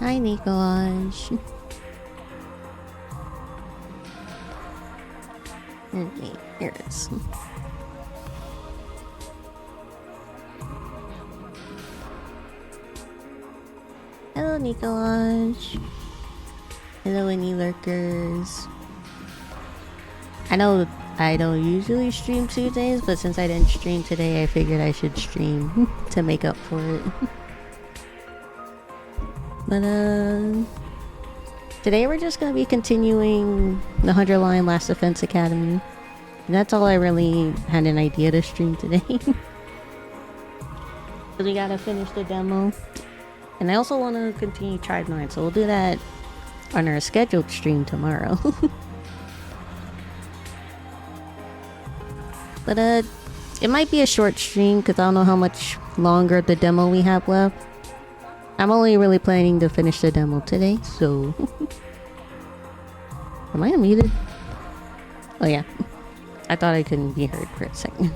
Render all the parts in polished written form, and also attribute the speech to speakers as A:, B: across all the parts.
A: Hi, Nicolaj. Okay, here it is. Hello, Nicolaj. Hello, any lurkers. I know I don't usually stream Tuesdays, but since I didn't stream today, I figured I should stream to make up for it. But, today we're just gonna be continuing the 100 Line Last Defense Academy. And that's all I really had an idea to stream today. Because we gotta finish the demo. And I also want to continue Tribe 9, so we'll do that on our scheduled stream tomorrow. But, it might be a short stream because I don't know how much longer the demo we have left. I'm only really planning to finish the demo today, so... Am I unmuted? Oh yeah. I thought I couldn't be heard for a second.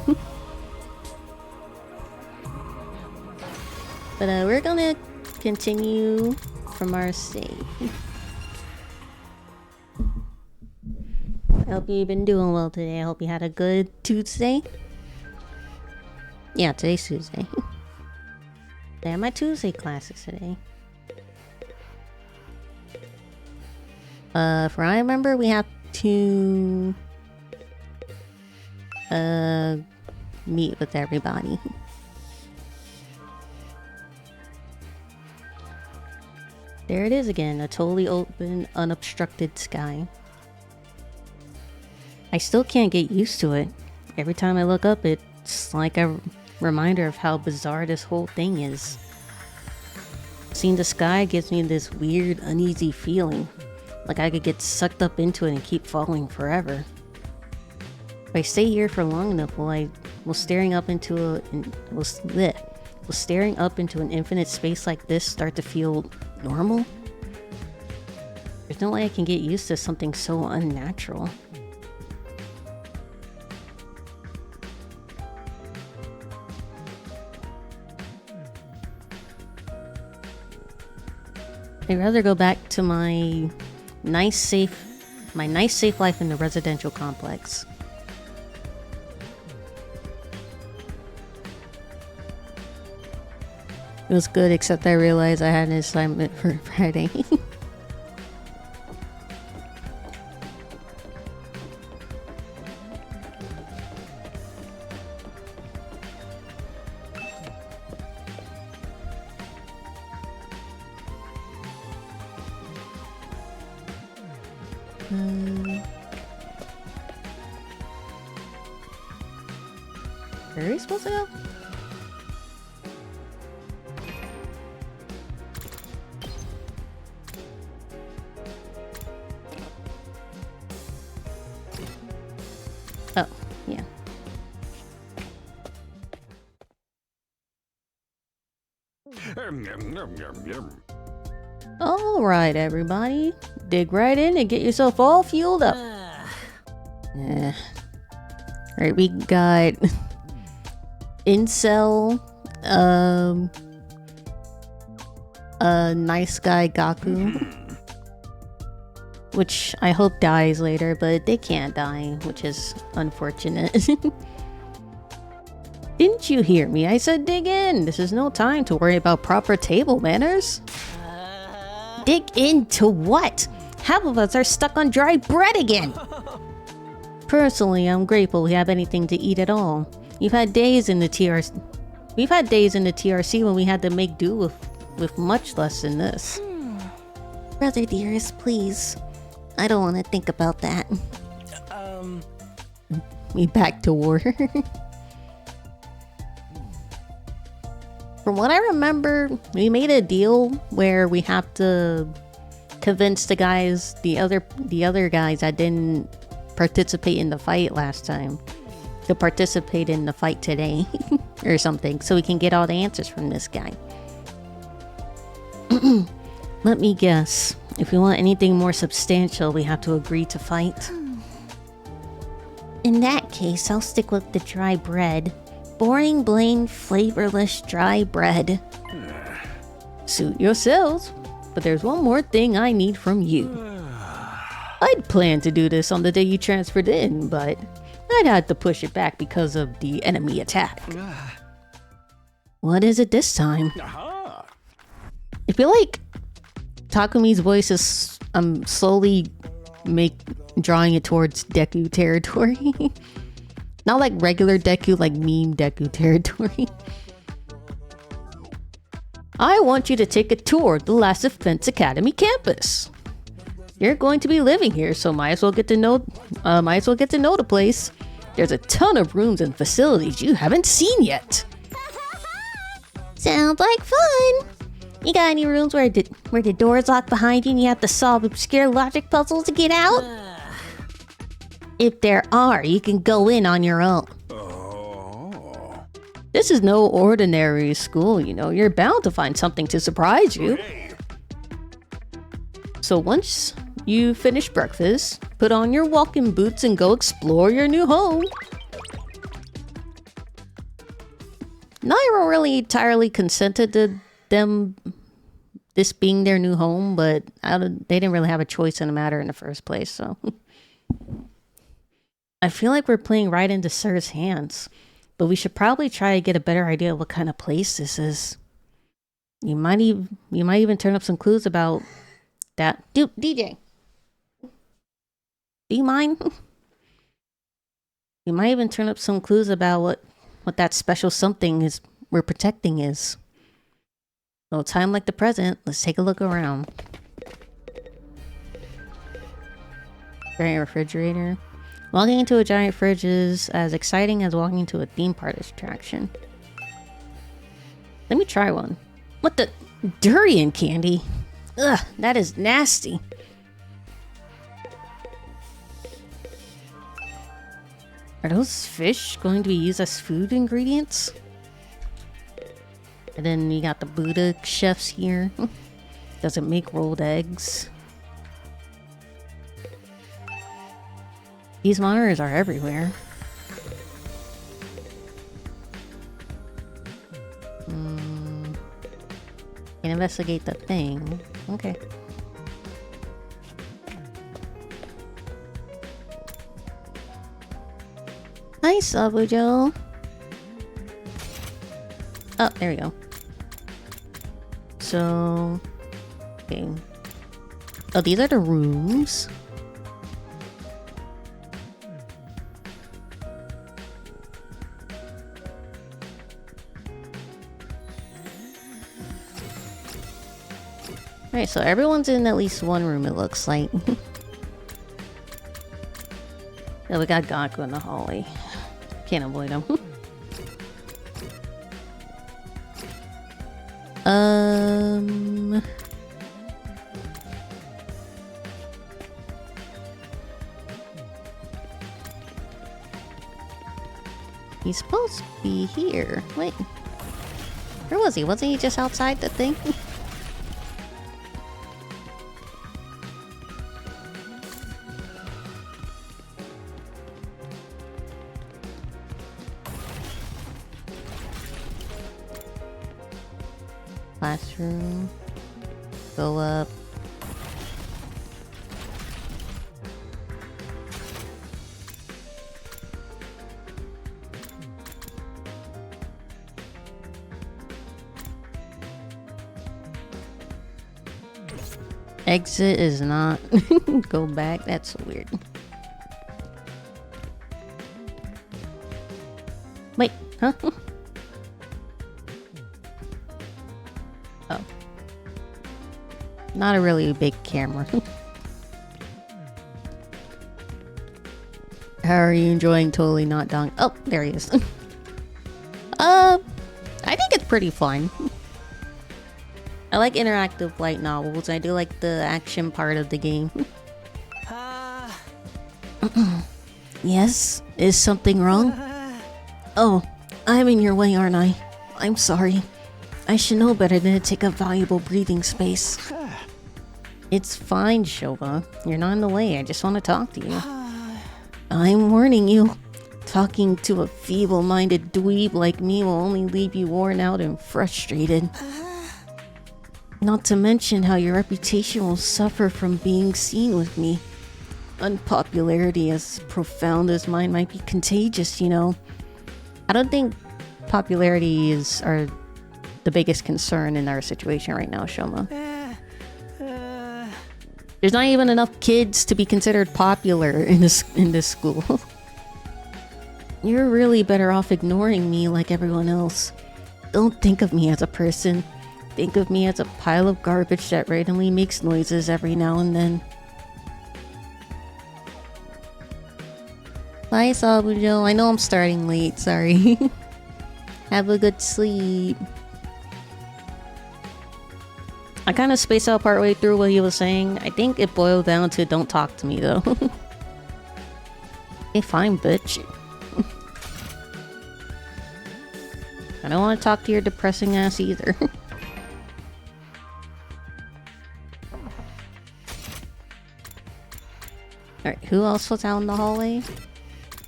A: But we're gonna continue from our save. I hope you've been doing well today. I hope you had a good Tuesday. Yeah, today's Tuesday. I have my Tuesday classes today. If I remember, we have to meet with everybody. There it is again, a totally open, unobstructed sky. I still can't get used to it. Every time I look up, it's like a reminder of how bizarre this whole thing is. Seeing the sky gives me this weird, uneasy feeling. Like I could get sucked up into it and keep falling forever. If I stay here for long enough, will staring up into an infinite space like this start to feel normal? There's no way I can get used to something so unnatural. I'd rather go back to my nice safe life in the residential complex. It was good, except I realized I had an assignment for Friday. Where are we supposed to go? Oh, yeah. Alright, everybody. Dig right in and get yourself all fueled up. Alright, we got... Incel... nice guy Gaku. Which I hope dies later, but they can't die, which is unfortunate. Didn't you hear me? I said dig in! This is no time to worry about proper table manners. Dig into what? Half of us are stuck on dry bread again! Personally, I'm grateful we have anything to eat at all. We've had days in the TRC when we had to make do with much less than this. Brother dearest, please. I don't want to think about that. We back to war. From what I remember, we made a deal where we have to convince the other guys that didn't participate in the fight last time to participate in the fight today or something, so we can get all the answers from this guy. Let me guess. If we want anything more substantial, we have to agree to fight. In that case, I'll stick with the dry bread. Boring, bland, flavorless dry bread. Suit yourselves. but there's one more thing I need from you. I'd planned to do this on the day you transferred in, but I'd had to push it back because of the enemy attack. What is it this time? I feel like Takumi's voice is slowly drawing it towards Deku territory. Not like regular Deku, like meme Deku territory. I want you to take a tour of the Last Defense Academy campus. You're going to be living here, so might as well get to know the place. There's a ton of rooms and facilities you haven't seen yet. Sounds like fun. You got any rooms where the door's locked behind you and you have to solve obscure logic puzzles to get out? If there are, you can go in on your own. This is no ordinary school, you know. You're bound to find something to surprise you. So once you finish breakfast, put on your walking boots and go explore your new home. Nairo really entirely consented to this being their new home, but they didn't really have a choice in the matter in the first place, so... I feel like we're playing right into Sir's hands, but we should probably try to get a better idea of what kind of place this is. You might even turn up some clues about that. Dude, DJ, do you mind? You might even turn up some clues about what that special something is we're protecting is. So time like the present, let's take a look around. Giant refrigerator. Walking into a giant fridge is as exciting as walking into a theme park attraction. Let me try one. What the? Durian candy? Ugh, that is nasty. Are those fish going to be used as food ingredients? And then you got the Buddha chefs here. Does it make rolled eggs? These monitors are everywhere. Can investigate the thing. Okay. Hi, Sabujo. Oh, there we go. So... okay. Oh, these are the rooms. Alright, so everyone's in at least one room, it looks like. Yeah, we got Gaku in the hallway. Can't avoid him. He's supposed to be here. Wait. Where was he? Wasn't he just outside the thing? Classroom. Go up. Exit is not go back. That's so weird. Wait, huh? Oh. Not a really big camera. How are you enjoying Totally Not Dong? Oh, there he is. I think it's pretty fun. I like interactive light novels. I do like the action part of the game. Yes? Is something wrong? Oh, I'm in your way, aren't I? I'm sorry. I should know better than to take up valuable breathing space. It's fine, Shova. You're not in the way. I just want to talk to you. I'm warning you. Talking to a feeble-minded dweeb like me will only leave you worn out and frustrated. Not to mention how your reputation will suffer from being seen with me. Unpopularity as profound as mine might be contagious, you know. I don't think popularity is the biggest concern in our situation right now, Shoma. There's not even enough kids to be considered popular in this school. You're really better off ignoring me like everyone else. Don't think of me as a person. Think of me as a pile of garbage that randomly makes noises every now and then. Bye, Sabujo. I know I'm starting late, sorry. Have a good sleep. I kind of spaced out partway through what he was saying. I think it boiled down to don't talk to me, though. Okay, fine, bitch. I don't want to talk to your depressing ass either. Alright, who else was out in the hallway?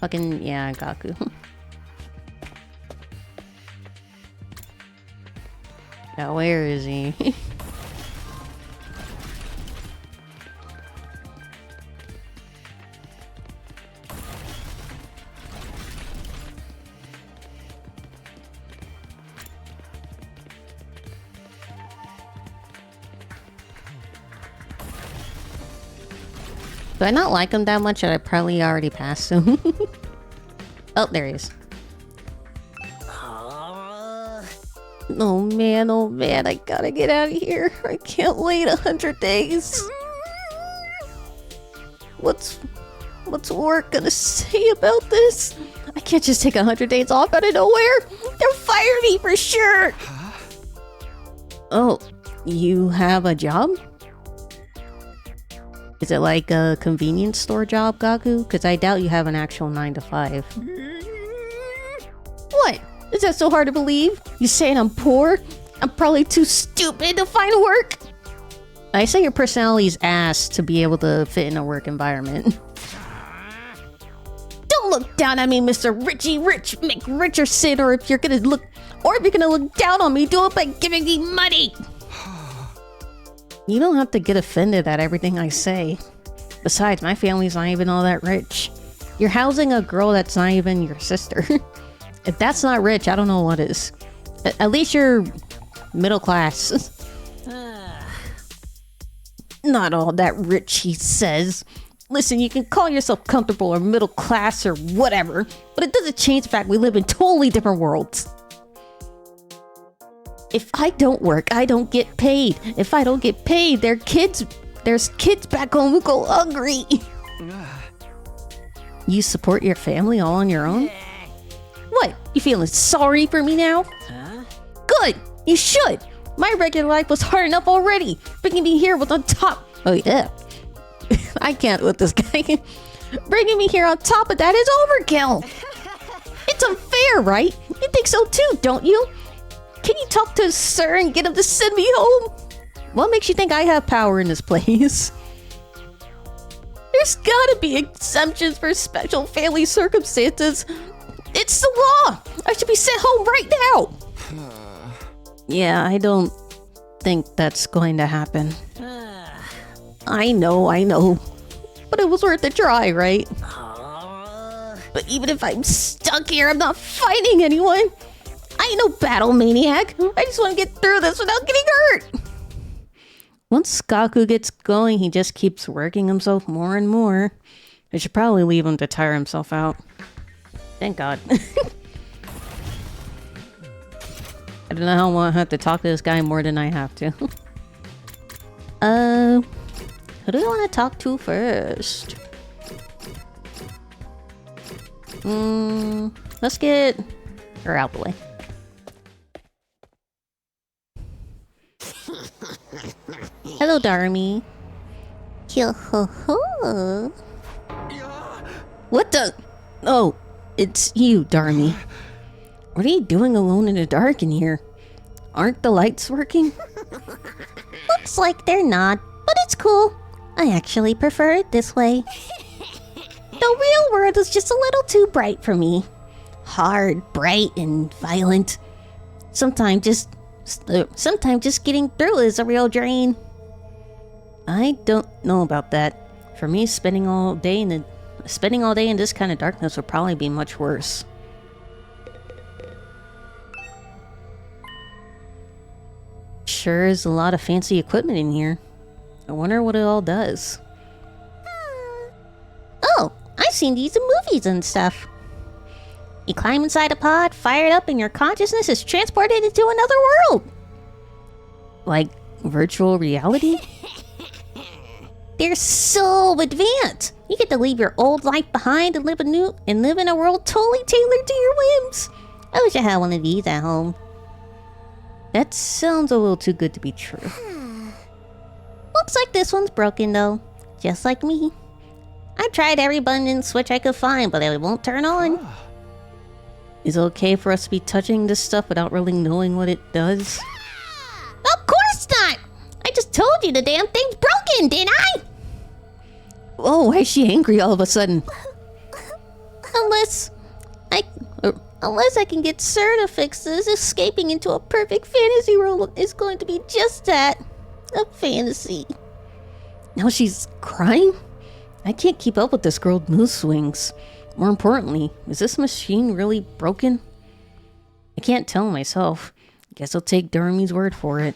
A: Fucking, yeah, Gaku. Yeah, where is he? Do I not like him that much that I probably already passed him? Oh, there he is. Oh man, I gotta get out of here. I can't wait 100 days. What's work gonna say about this? I can't just take 100 days off out of nowhere. They'll fire me for sure. Oh, you have a job? Is it like a convenience store job, Gaku? Because I doubt you have an actual 9 to 5. What? Is that so hard to believe? You saying I'm poor? I'm probably too stupid to find work? I say your personality's ass to be able to fit in a work environment. Don't look down at me, Mr. Richie Rich McRicherson, or if you're gonna look down on me, do it by giving me money! You don't have to get offended at everything I say. Besides, my family's not even all that rich. You're housing a girl that's not even your sister. If that's not rich, I don't know what is. At least you're middle class. Not all that rich, he says. Listen, you can call yourself comfortable or middle class or whatever, but it doesn't change the fact we live in totally different worlds. If I don't work, I don't get paid. If I don't get paid, there's kids back home who go hungry. You support your family all on your own? What? You feeling sorry for me now? Huh? Good! You should! My regular life was hard enough already. Bringing me here was on top. Oh yeah. I can't with this guy. Bringing me here on top of that is overkill. It's unfair, right? You think so too, don't you? Can you talk to Sir and get him to send me home? What makes you think I have power in this place? There's gotta be exemptions for special family circumstances. It's the law! I should be sent home right now! Yeah, I don't think that's going to happen. I know. But it was worth a try, right? But even if I'm stuck here, I'm not fighting anyone! I ain't no battle maniac. I just want to get through this without getting hurt. Once Gaku gets going, he just keeps working himself more and more. I should probably leave him to tire himself out. Thank God. I don't know how I want to have to talk to this guy more than I have to. Who do we want to talk to first? Let's get her out the way. Hello, Darmy. Yo-ho-ho. What the? Oh, it's you, Darmy. What are you doing alone in the dark in here? Aren't the lights working? Looks like they're not, but it's cool. I actually prefer it this way. The real world is just a little too bright for me. Hard, bright, and violent. Sometimes just Sometimes just getting through is a real drain. I don't know about that. For me, spending all day in this kind of darkness would probably be much worse. Sure is a lot of fancy equipment in here. I wonder what it all does. Oh, I've seen these in movies and stuff. You climb inside a pod, fire it up, and your consciousness is transported into another world. Like virtual reality? They're so advanced. You get to leave your old life behind and live in a world totally tailored to your whims. I wish I had one of these at home. That sounds a little too good to be true. Looks like this one's broken though, just like me. I tried every button and switch I could find, but it won't turn on. Is it okay for us to be touching this stuff without really knowing what it does? Of course not! I just told you the damn thing's broken, didn't I? Oh, why is she angry all of a sudden? Unless I can get Sir to fix this, escaping into a perfect fantasy world is going to be just that. A fantasy. Now she's crying? I can't keep up with this girl's mood swings. More importantly, is this machine really broken? I can't tell myself. Guess I'll take Durami's word for it.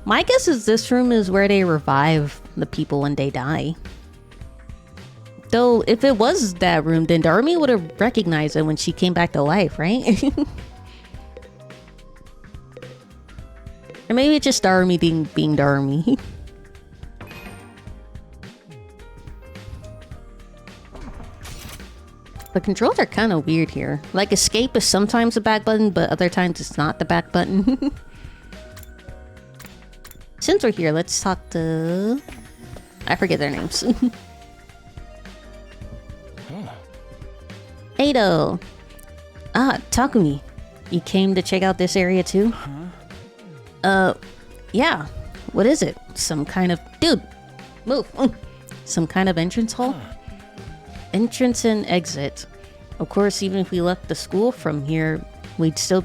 A: My guess is this room is where they revive the people when they die. Though, if it was that room, then Durami would have recognized it when she came back to life, right? Or maybe it's just Durami being Durami. The controls are kind of weird here. Like, escape is sometimes the back button, but other times it's not the back button. Since we're here, let's talk to... I forget their names. Ado. Ah, Takumi. You came to check out this area too? Yeah. What is it? Some kind of... Dude! Move! Some kind of entrance hall? Entrance and exit. Of course, even if we left the school from here, we still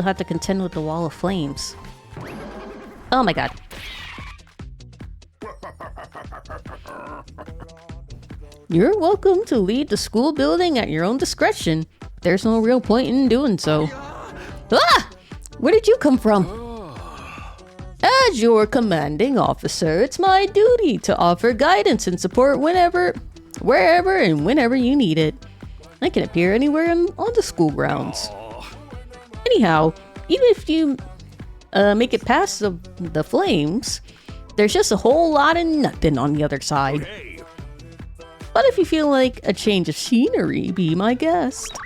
A: have to contend with the wall of flames. Oh my god. You're welcome to leave the school building at your own discretion. There's no real point in doing so. Ah! Where did you come from? As your commanding officer, it's my duty to offer guidance and support wherever and whenever you need it. I can appear anywhere on the school grounds. Anyhow, even if you make it past the flames, there's just a whole lot of nothing on the other side. But if you feel like a change of scenery, be my guest.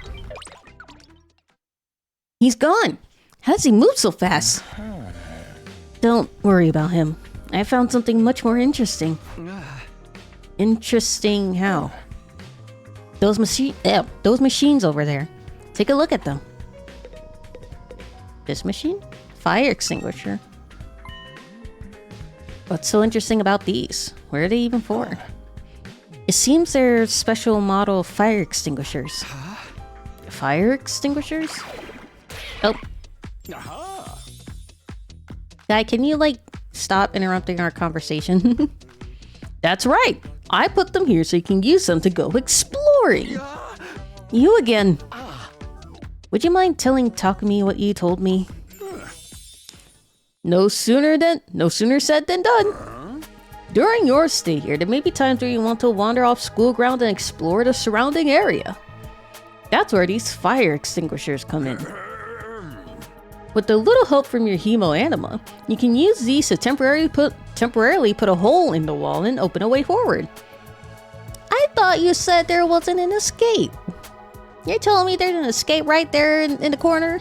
A: He's gone. How does he move so fast? Don't worry about him. I found something much more interesting. Interesting how? Those machines over there. Take a look at them. This machine? Fire extinguisher. What's so interesting about these? Where are they even for? It seems they're special model fire extinguishers. Fire extinguishers? Oh. Guy, can you, like, stop interrupting our conversation? That's right. I put them here so you can use them to go exploring. You again. Would you mind telling Takumi what you told me? No sooner said than done. During your stay here, there may be times where you want to wander off school ground and explore the surrounding area. That's where these fire extinguishers come in. With a little help from your hemo anima, you can use these to temporarily put a hole in the wall and open a way forward. I thought you said there wasn't an escape. You're telling me there's an escape right there in the corner?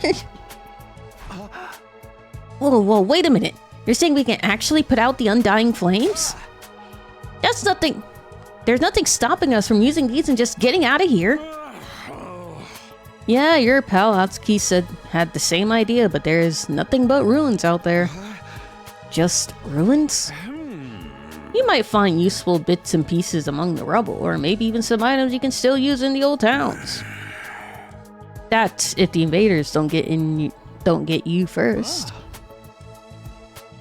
A: Whoa, wait a minute. You're saying we can actually put out the undying flames? That's nothing. There's nothing stopping us from using these and just getting out of here. Yeah, your pal Atsuki had the same idea, but there's nothing but ruins out there. Just ruins? You might find useful bits and pieces among the rubble, or maybe even some items you can still use in the old towns. That's if the invaders don't get you first.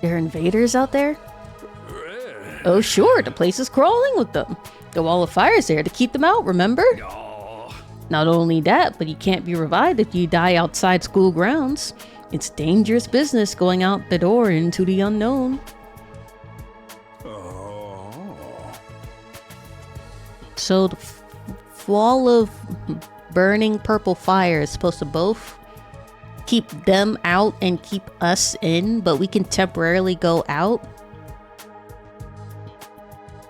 A: There are invaders out there? Oh sure, the place is crawling with them. The wall of fire is there to keep them out, remember? Not only that, but you can't be revived if you die outside school grounds. It's dangerous business going out the door into the unknown. So the wall of burning purple fire is supposed to both keep them out and keep us in, but we can temporarily go out?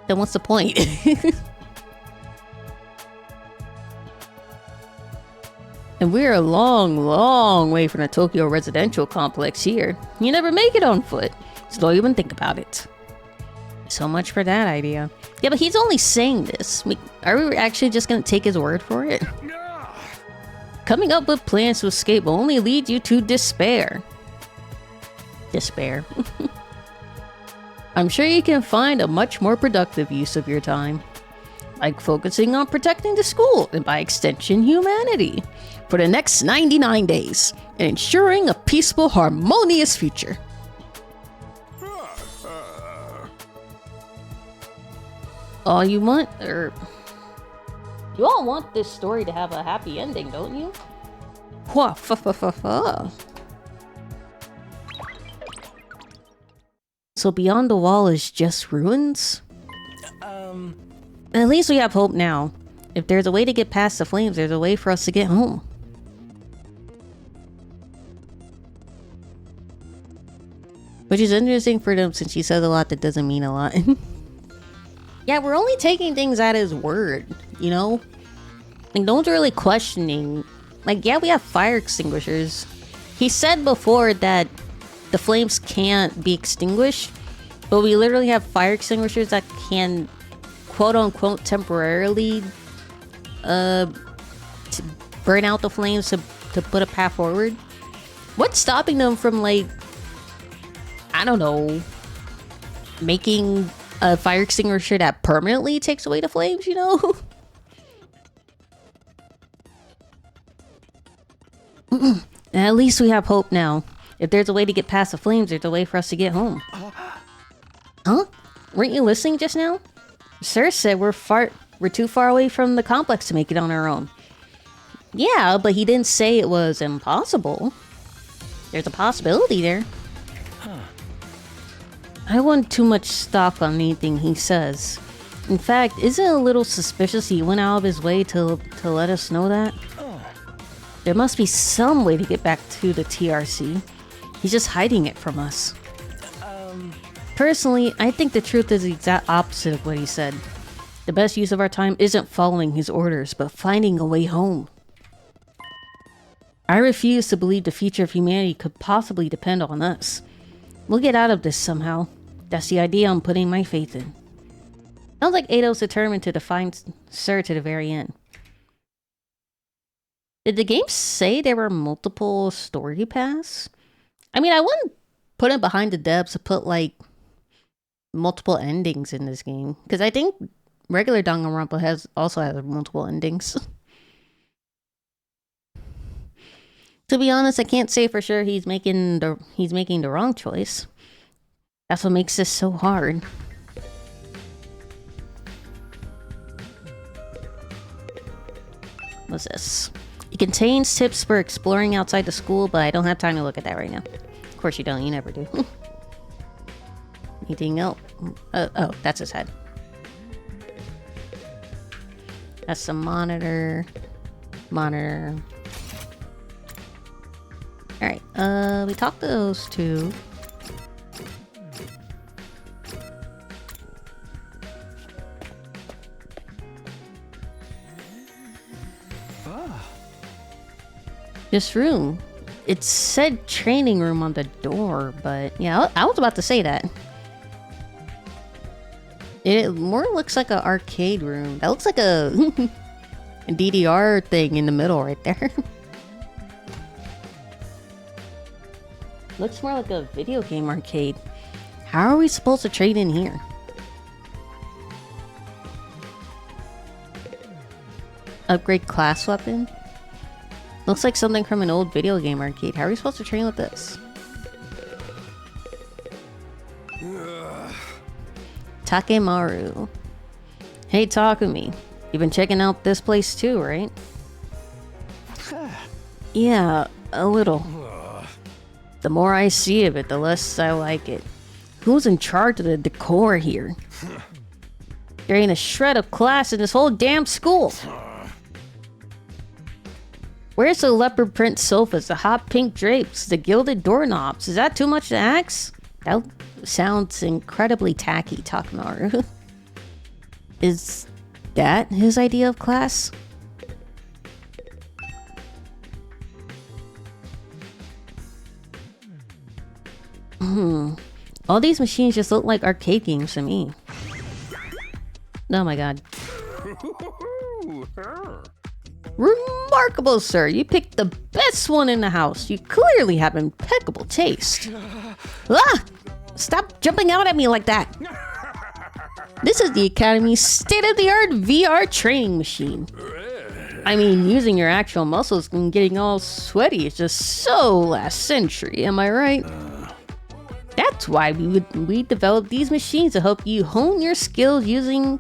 A: Then what's the point? And we're a long way from the Tokyo residential complex here. You never make it on foot, so don't even think about it. So much for that idea. Yeah, but he's only saying this. Are we actually just gonna take his word for it? Coming up with plans to escape will only lead you to despair. Despair. I'm sure you can find a much more productive use of your time. Like focusing on protecting the school, and by extension, humanity, for the next 99 days, and ensuring a peaceful, harmonious future. All you want, or you all want this story to have a happy ending, don't you? Wha fa fa fa fa. So beyond the wall is just ruins? At least we have hope now. If there's a way to get past the flames, there's a way for us to get home. Which is interesting for them since he says a lot that doesn't mean a lot. Yeah, we're only taking things at his word, you know? Like, no one's really questioning. Like, yeah, we have fire extinguishers. He said before that the flames can't be extinguished, but we literally have fire extinguishers that can, quote-unquote, temporarily to burn out the flames to put a path forward. What's stopping them from, like, I don't know, making a fire extinguisher that permanently takes away the flames, you know? At least we have hope now. If there's a way to get past the flames, there's a way for us to get home. Huh? Weren't you listening just now? Sir said we're too far away from the complex to make it on our own. Yeah, but he didn't say it was impossible. There's a possibility there. I want too much stock on anything he says. In fact, isn't it a little suspicious he went out of his way to let us know that? There must be some way to get back to the TRC. He's just hiding it from us. Personally, I think the truth is the exact opposite of what he said. The best use of our time isn't following his orders, but finding a way home. I refuse to believe the future of humanity could possibly depend on us. We'll get out of this somehow. That's the idea I'm putting my faith in. Sounds like Eido's determined to define Sir to the very end. Did the game say there were multiple story paths? I mean, I wouldn't put it behind the devs to put, like, multiple endings in this game. Because I think regular Danganronpa also has multiple endings. To be honest, I can't say for sure he's making the wrong choice. That's what makes this so hard. What's this? It contains tips for exploring outside the school, but I don't have time to look at that right now. Of course you don't, you never do. Anything else? Oh, that's his head. That's the monitor. Monitor. Alright, we talked to those two. This room. It said training room on the door, but yeah, I was about to say that. It more looks like an arcade room. That looks like a DDR thing in the middle right there. Looks more like a video game arcade. How are we supposed to trade in here? Upgrade class weapon? Looks like something from an old video game arcade. How are we supposed to train with this? Takemaru. Hey Takumi, you've been checking out this place too, right? Yeah, a little. The more I see of it, the less I like it. Who's in charge of the decor here? There ain't a shred of class in this whole damn school. Where's the leopard print sofas, the hot pink drapes, the gilded doorknobs? Is that too much to ask? That sounds incredibly tacky, Takemaru. Is that his idea of class? All these machines just look like arcade games to me. Oh my god. Remarkable, sir. You picked the best one in the house. You clearly have impeccable taste. Ah! Stop jumping out at me like that. This is the Academy's state-of-the-art VR training machine. I mean, using your actual muscles and getting all sweaty is just so last century, am I right? That's why we developed these machines to help you hone your skills using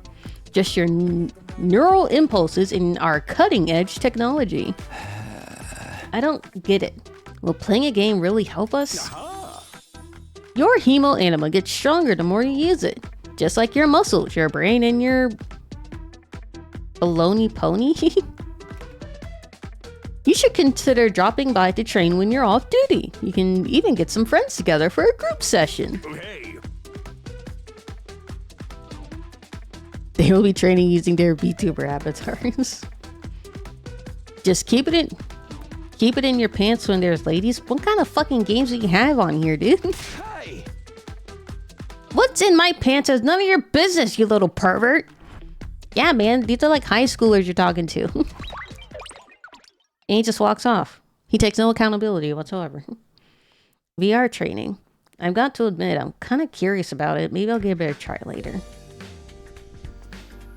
A: just your neural impulses in our cutting-edge technology. I don't get it. Will playing a game really help us? Your hemo anima gets stronger the more you use it. Just like your muscles, your brain, and your baloney pony. You should consider dropping by to train when you're off duty. You can even get some friends together for a group session. Okay. They will be training using their VTuber avatars. Just keep it in your pants when there's ladies. What kind of fucking games do you have on here, dude? Hi. What's in my pants is none of your business, you little pervert. Yeah, man, these are like high schoolers you're talking to. And he just walks off. He takes no accountability whatsoever. VR training. I've got to admit, I'm kind of curious about it. Maybe I'll give it a try later.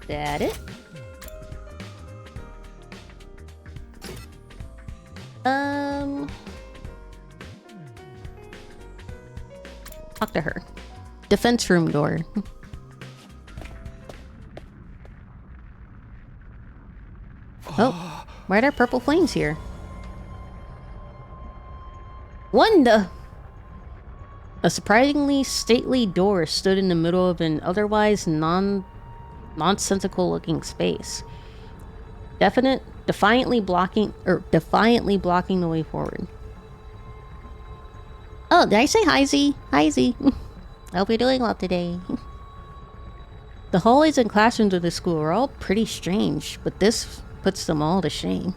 A: That it? Talk to her. Defense room door. Oh, why are there purple flames here? Wanda! A surprisingly stately door stood in the middle of an otherwise nonsensical looking space. Defiantly blocking the way forward. Oh, did I say hi, Z? Hi, Z. I hope you're doing well today. The hallways and classrooms of this school are all pretty strange, but this puts them all to shame.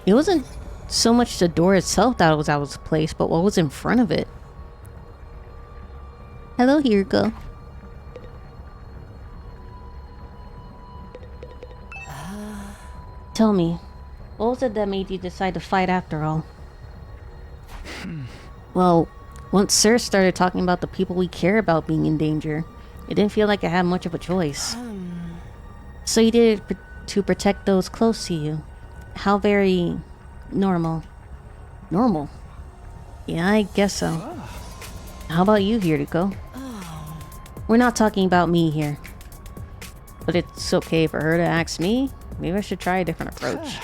A: It wasn't so much the door itself that was out of place, but what was in front of it. Hello, Hiriko. Tell me, what was it that made you decide to fight after all? Well, once Sir started talking about the people we care about being in danger, it didn't feel like I had much of a choice. So you did it to protect those close to you. How very normal. Normal? Yeah, I guess so. How about you, Hiriko? We're not talking about me here. But it's okay for her to ask me. Maybe I should try a different approach.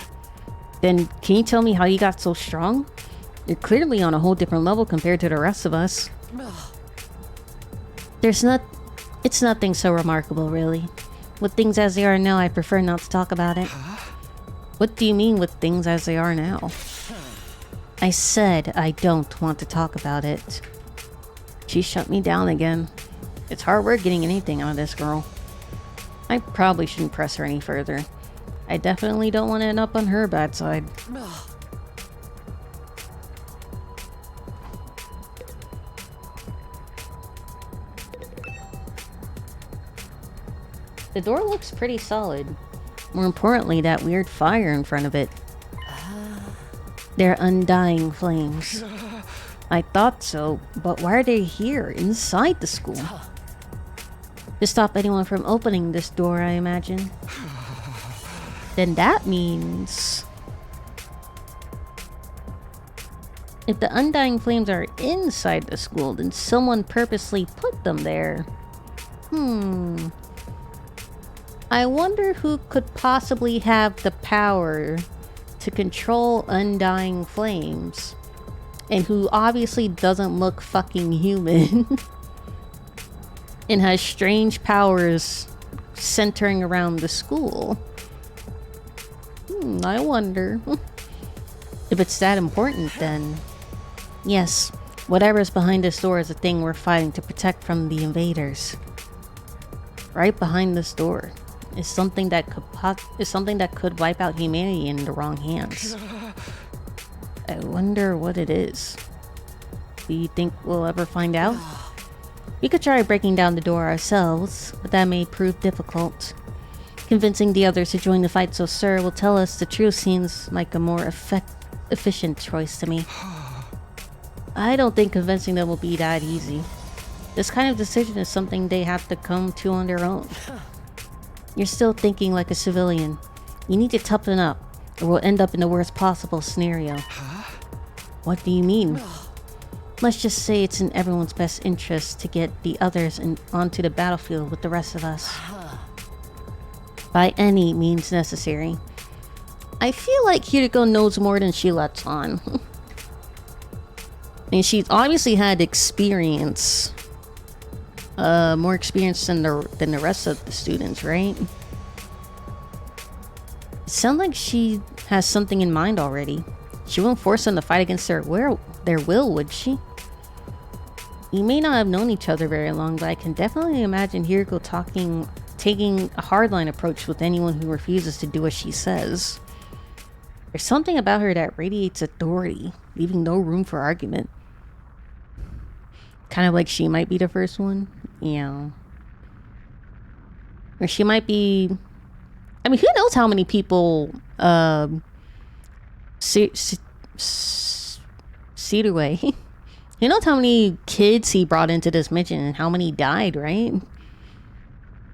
A: Then, can you tell me how you got so strong? You're clearly on a whole different level compared to the rest of us. It's nothing so remarkable, really. With things as they are now, I prefer not to talk about it. What do you mean with things as they are now? I said I don't want to talk about it. She shut me down again. It's hard work getting anything out of this girl. I probably shouldn't press her any further. I definitely don't want to end up on her bad side. The door looks pretty solid. More importantly, that weird fire in front of it. They're undying flames. I thought so, but why are they here, inside the school? To stop anyone from opening this door, I imagine. then that means if the undying flames are inside the school, then someone purposely put them there. I wonder who could possibly have the power to control undying flames, and who obviously doesn't look fucking human and has strange powers centering around the school. I wonder. If it's that important, then yes, whatever's behind this door is the thing we're fighting to protect from the invaders. Right behind this door is something that could wipe out humanity in the wrong hands. I wonder what it is. Do you think we'll ever find out? We could try breaking down the door ourselves, but that may prove difficult. Convincing the others to join the fight so Sir will tell us the truth seems like a more efficient choice to me. I don't think convincing them will be that easy. This kind of decision is something they have to come to on their own. You're still thinking like a civilian. You need to toughen up, or we'll end up in the worst possible scenario. What do you mean? Let's just say it's in everyone's best interest to get the others onto the battlefield with the rest of us. By any means necessary. I feel like Hiriko knows more than she lets on. And she's obviously had experience. More experience than the rest of the students, right? It sounds like she has something in mind already. She won't force them to fight against their will, would she? You may not have known each other very long, but I can definitely imagine Hiriko taking a hardline approach with anyone who refuses to do what she says. There's something about her that radiates authority, leaving no room for argument. Kind of like she might be the first one. Yeah. Or she might be... I mean, who knows how many people... Cedarway. Who knows how many kids he brought into this mission and how many died, right?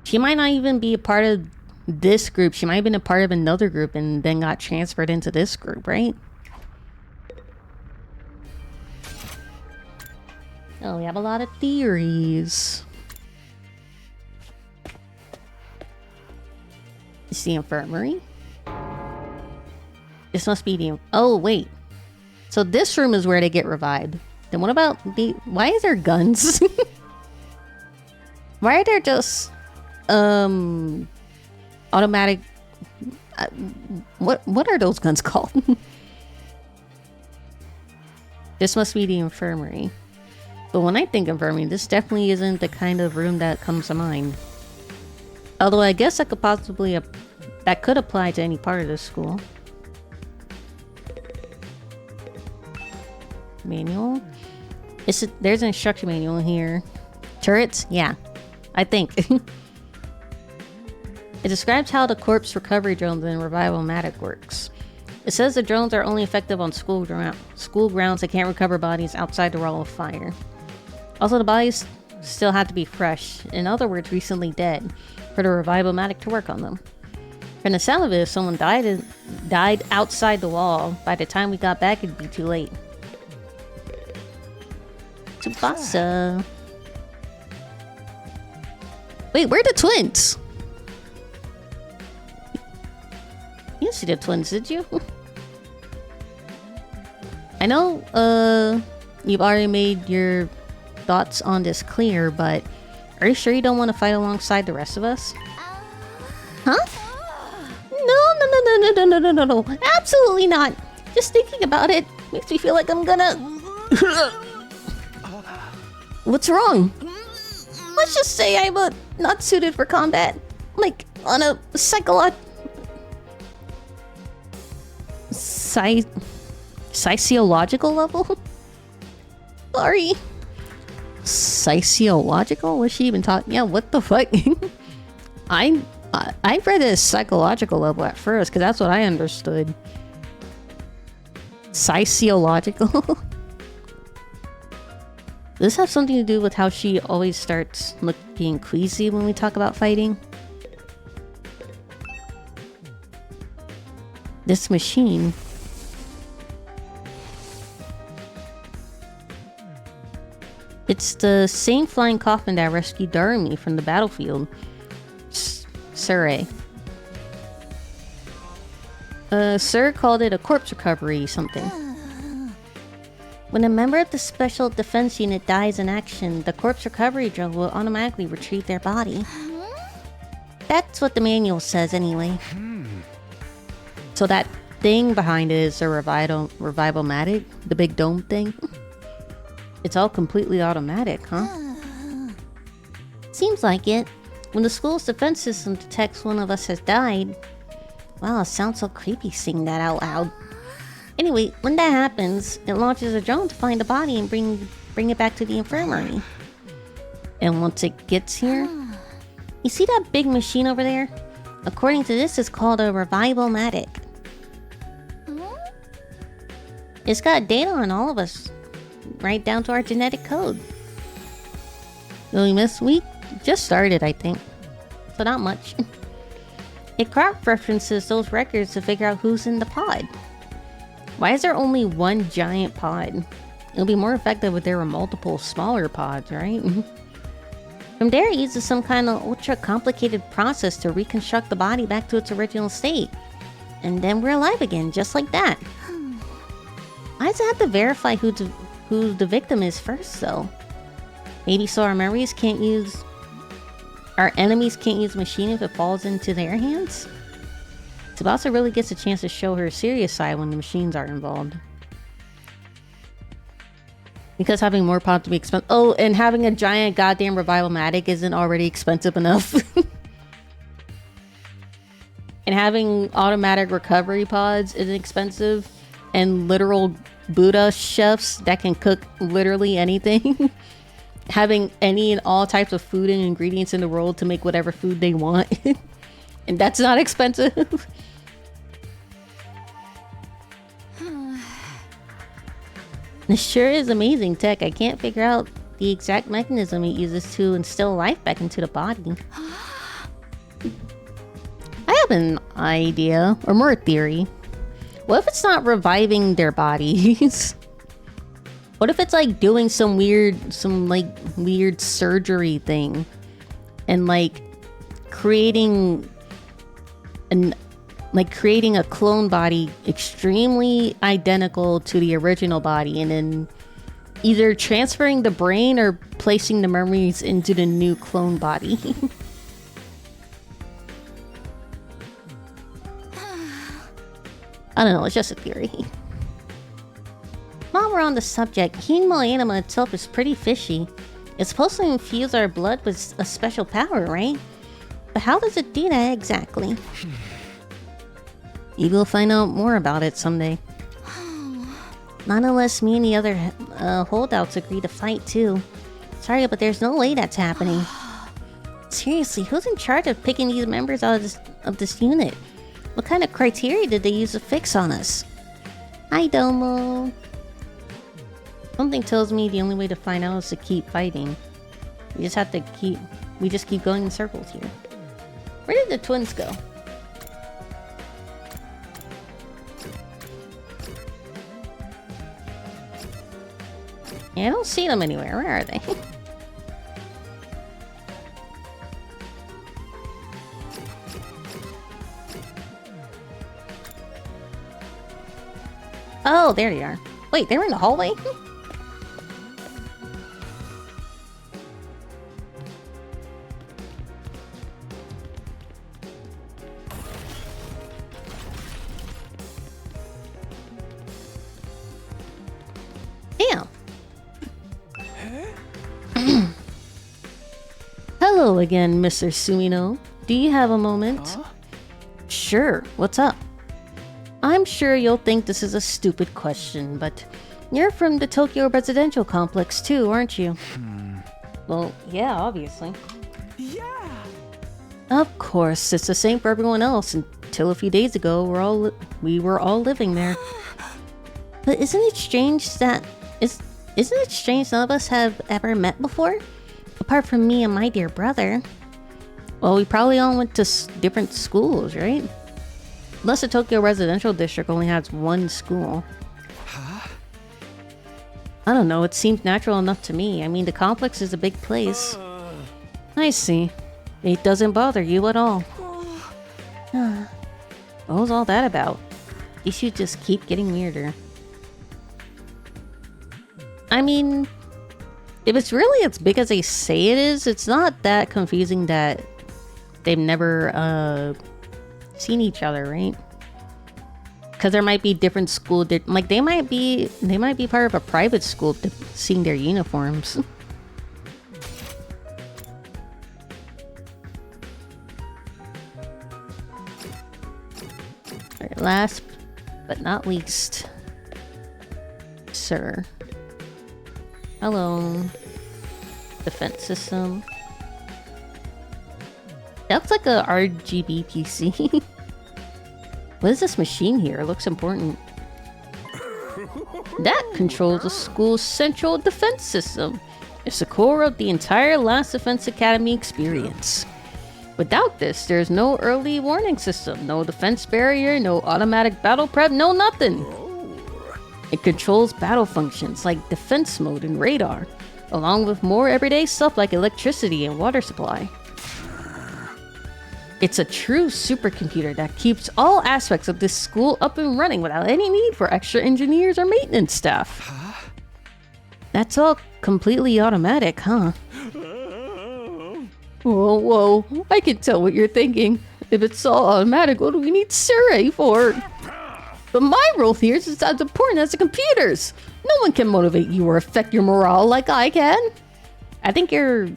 A: She might not even be a part of this group. She might have been a part of another group and then got transferred into this group, right? Oh, we have a lot of theories. It's the infirmary. This must be the... Oh, wait. So this room is where they get revived. Then what about the... Why is there guns? Why are there just... automatic... what are those guns called? This must be the infirmary. But when I think infirmary, this definitely isn't the kind of room that comes to mind. Although I guess that could possibly... that could apply to any part of this school. Manual? There's an instruction manual here. Turrets? Yeah. I think. It describes how the corpse recovery drones and revival-matic works. It says the drones are only effective on school grounds that can't recover bodies outside the wall of fire. Also, the bodies still have to be fresh, in other words, recently dead, for the revival-matic to work on them. From the sound of it, if someone died outside the wall, by the time we got back, it'd be too late. Tsubasa. Wait, where are the twins? You didn't see the twins, did you? I know, you've already made your thoughts on this clear, but are you sure you don't want to fight alongside the rest of us? Huh? No, absolutely not. Just thinking about it makes me feel like I'm gonna... What's wrong? Let's just say I'm not suited for combat. Like, on a sociological level? Sorry. Sociological? What's she even talking? Yeah, what the fuck? I read it as psychological level at first, because that's what I understood. Sociological? Does this have something to do with how she always starts looking queasy when we talk about fighting? This machine. It's the same flying coffin that rescued Darmy from the battlefield. Sir. Sir called it a corpse recovery something. When a member of the Special Defense Unit dies in action, the corpse recovery drill will automatically retrieve their body. That's what the manual says anyway. So that thing behind it is a revival-matic, the big dome thing. It's all completely automatic, huh? Seems like it. When the school's defense system detects one of us has died... Wow, it sounds so creepy saying that out loud. Anyway, when that happens, it launches a drone to find the body and bring it back to the infirmary. And once it gets here... You see that big machine over there? According to this, it's called a revival-matic. It's got data on all of us. Right down to our genetic code. Really miss? We just started, I think. So not much. It cross-references those records to figure out who's in the pod. Why is there only one giant pod? It'll be more effective if there were multiple smaller pods, right? From there, it uses some kind of ultra-complicated process to reconstruct the body back to its original state. And then we're alive again, just like that. Why does it have to verify who the victim is first, though? Maybe so our enemies can't use machine if it falls into their hands? Tsubasa really gets a chance to show her serious side when the machines are involved. Because having more pods to be expensive. Oh, and having a giant goddamn revival-matic isn't already expensive enough. And having automatic recovery pods isn't expensive. And literal Buddha chefs that can cook literally anything. Having any and all types of food and ingredients in the world to make whatever food they want. And that's not expensive. This sure is amazing tech. I can't figure out the exact mechanism it uses to instill life back into the body. I have an idea, or more a theory. What if it's not reviving their bodies? What if it's like doing some weird surgery thing and like creating a clone body extremely identical to the original body, and then either transferring the brain or placing the memories into the new clone body. I don't know, it's just a theory. While we're on the subject, Hinmo Anima itself is pretty fishy. It's supposed to infuse our blood with a special power, right? But how does it do that exactly? You will find out more about it someday. Not unless me and the other holdouts agree to fight too. Sorry, but there's no way that's happening. Seriously, who's in charge of picking these members out of this unit? What kind of criteria did they use to fix on us? Hi, Domo. Something tells me the only way to find out is to keep fighting. We just keep going in circles here. Where did the twins go? Yeah, I don't see them anywhere. Where are they? Oh, there they are. Wait, they were in the hallway? Damn. Hello again, Mr. Sumino. Do you have a moment? Huh? Sure, what's up? I'm sure you'll think this is a stupid question, but you're from the Tokyo residential complex too, aren't you? Well, yeah, obviously. Yeah! Of course, it's the same for everyone else. Until a few days ago, we were all living there. But isn't it strange none of us have ever met before? Apart from me and my dear brother. Well, we probably all went to different schools, right? Unless the Tokyo Residential District only has one school. I don't know, it seems natural enough to me. I mean, the complex is a big place. I see. It doesn't bother you at all. What was all that about? You should just keep getting weirder. I mean, if it's really as big as they say it is, it's not that confusing that they've never seen each other, right? Because there might be different school, like they might be part of a private school seeing their uniforms. Alright, last but not least, sir. Hello. Defense system. That's like a RGB PC. What is this machine here? It looks important. That controls the school's central defense system. It's the core of the entire Last Defense Academy experience. Without this, there's no early warning system, no defense barrier, no automatic battle prep, no nothing. It controls battle functions like defense mode and radar, along with more everyday stuff like electricity and water supply. It's a true supercomputer that keeps all aspects of this school up and running without any need for extra engineers or maintenance staff. That's all completely automatic, huh? Whoa, I can tell what you're thinking. If it's all automatic, what do we need Surrey for? But my role here is as important as the computers. No one can motivate you or affect your morale like I can. I think you're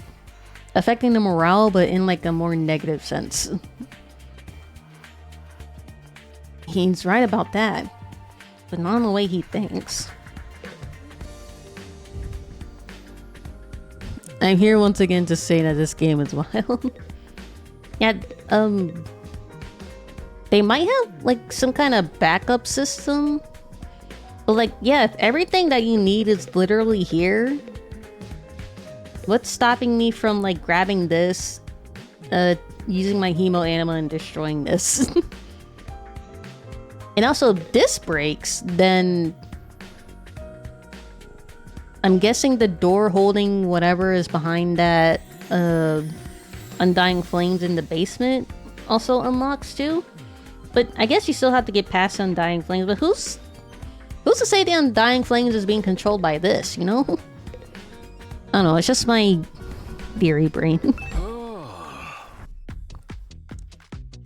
A: affecting the morale, but in like a more negative sense. He's right about that, but not in the way he thinks. I'm here once again to say that this game is wild. Yeah, they might have like some kind of backup system, but like, yeah, if everything that you need is literally here, what's stopping me from like grabbing this, using my hemo anima and destroying this? And also, if this breaks, then I'm guessing the door holding whatever is behind that Undying Flames in the basement also unlocks too. But I guess you still have to get past Undying Flames. But who's to say the Undying Flames is being controlled by this, you know? I don't know, it's just my theory brain.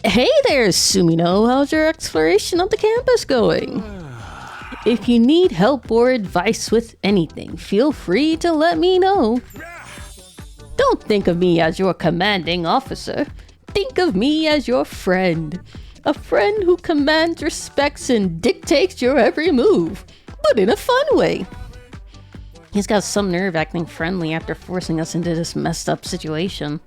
A: Hey there, Sumino. How's your exploration of the campus going? If you need help or advice with anything, feel free to let me know. Don't think of me as your commanding officer. Think of me as your friend. A friend who commands, respects, and dictates your every move, but in a fun way. He's got some nerve acting friendly after forcing us into this messed up situation.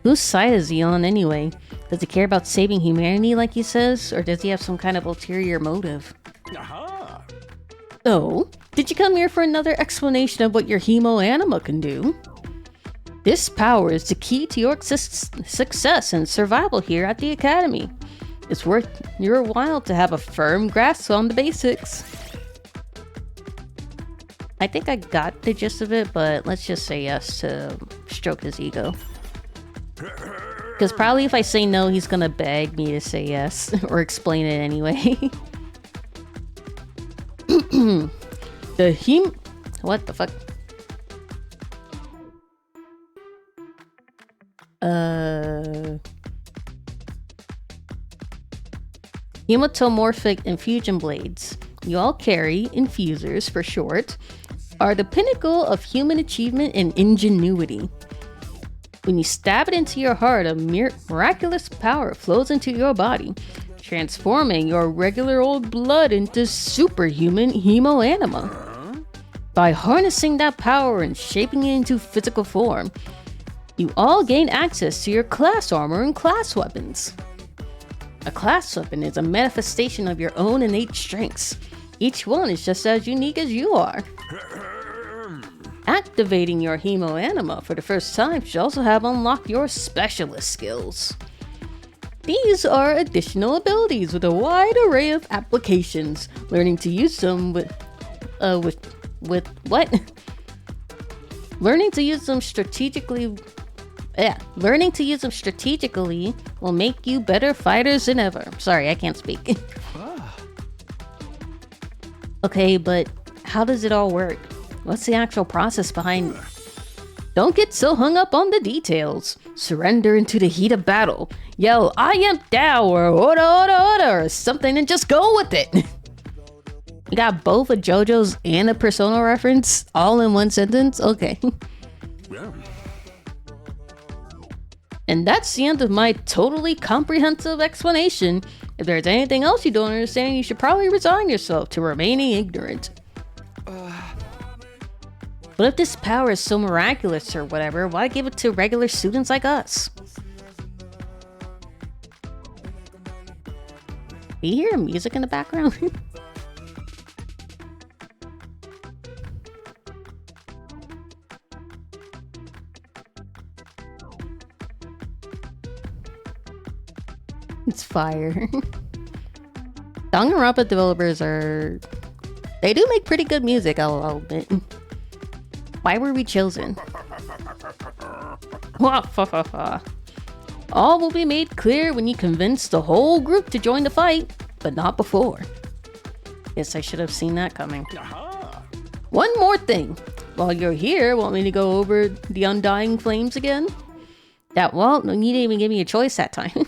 A: Whose side is he on anyway? Does he care about saving humanity like he says, or does he have some kind of ulterior motive? Aha. Oh, did you come here for another explanation of what your hemo anima can do? This power is the key to your success and survival here at the Academy. It's worth your while to have a firm grasp on the basics. I think I got the gist of it, but let's just say yes to stroke his ego. Because probably if I say no, he's gonna beg me to say yes, or explain it anyway. What the fuck? Hematomorphic infusion blades, you all carry, infusers for short, are the pinnacle of human achievement and ingenuity. When you stab it into your heart, a miraculous power flows into your body, transforming your regular old blood into superhuman hemo anima. By harnessing that power and shaping it into physical form, you all gain access to your class armor and class weapons. A class weapon is a manifestation of your own innate strengths. Each one is just as unique as you are. Activating your hemo anima for the first time should also have unlocked your specialist skills. These are additional abilities with a wide array of applications. Learning to use them with what? Learning to use them strategically will make you better fighters than ever. Sorry, I can't speak. Okay, but how does it all work? What's the actual process behind it? Don't get so hung up on the details. Surrender into the heat of battle. Yell, I am Tao, or order, order, order, or something, and just go with it. You got both a JoJo's and a Persona reference all in one sentence? Okay. And that's the end of my totally comprehensive explanation. If there's anything else you don't understand, you should probably resign yourself to remaining ignorant. But if this power is so miraculous or whatever, why give it to regular students like us? Do you hear music in the background? It's fire. Danganronpa developers they do make pretty good music, I'll admit. Why were we chosen? All will be made clear when you convince the whole group to join the fight, but not before. Guess I should have seen that coming. One more thing. While you're here, want me to go over the Undying Flames again? You didn't even give me a choice that time.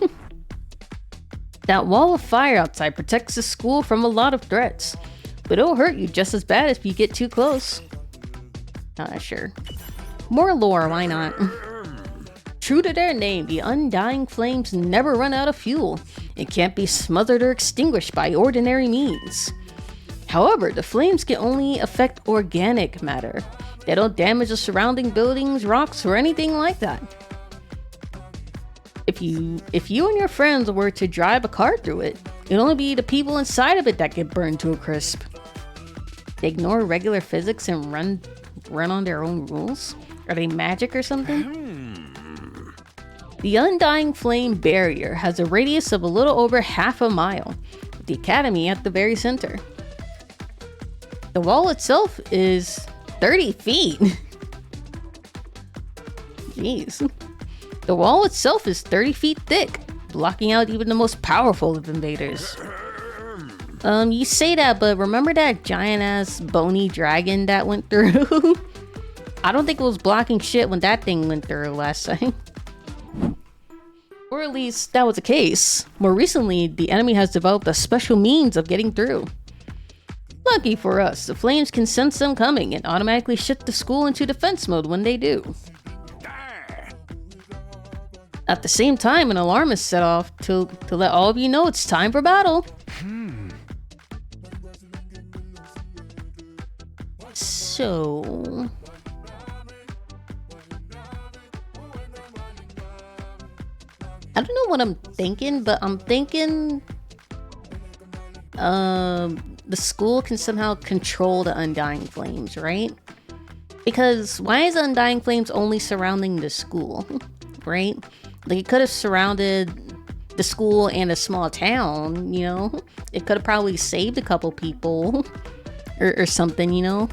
A: That wall of fire outside protects the school from a lot of threats, but it'll hurt you just as bad if you get too close. Sure. More lore, why not? True to their name, the Undying Flames never run out of fuel. It can't be smothered or extinguished by ordinary means. However, the flames can only affect organic matter. They don't damage the surrounding buildings, rocks, or anything like that. If you and your friends were to drive a car through it, it'll only be the people inside of it that get burned to a crisp. They ignore regular physics and run on their own rules? Are they magic or something? The Undying Flame barrier has a radius of a little over half a mile, with the academy at the very center. The wall itself is 30 feet. Jeez. The wall itself is 30 feet thick, blocking out even the most powerful of invaders. You say that, but remember that giant-ass bony dragon that went through? I don't think it was blocking shit when that thing went through last time. Or at least that was the case. More recently, the enemy has developed a special means of getting through. Lucky for us, the flames can sense them coming and automatically shift the school into defense mode when they do. At the same time, an alarm is set off to let all of you know it's time for battle. So... I don't know what I'm thinking, but I'm thinking... the school can somehow control the Undying Flames, right? Because why is the Undying Flames only surrounding the school, right? Like, it could have surrounded the school and a small town, you know? It could have probably saved a couple people or something, you know?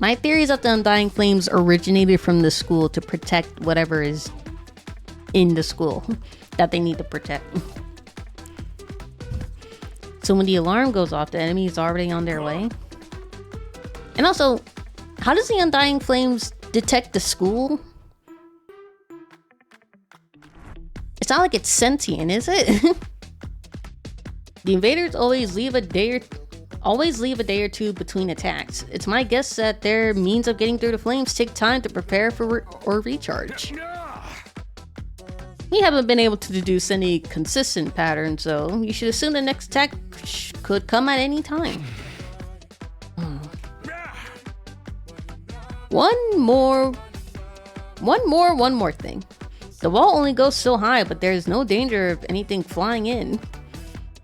A: My theory is that the Undying Flames originated from the school to protect whatever is in the school that they need to protect. So when the alarm goes off, the enemy is already on their way. And also, how does the Undying Flames detect the school? It's not like it's sentient, is it? The invaders always leave a day or two between attacks. It's my guess that their means of getting through the flames take time to prepare for or recharge. We haven't been able to deduce any consistent patterns, though. You should assume the next attack could come at any time. One more thing. The wall only goes so high, but there is no danger of anything flying in.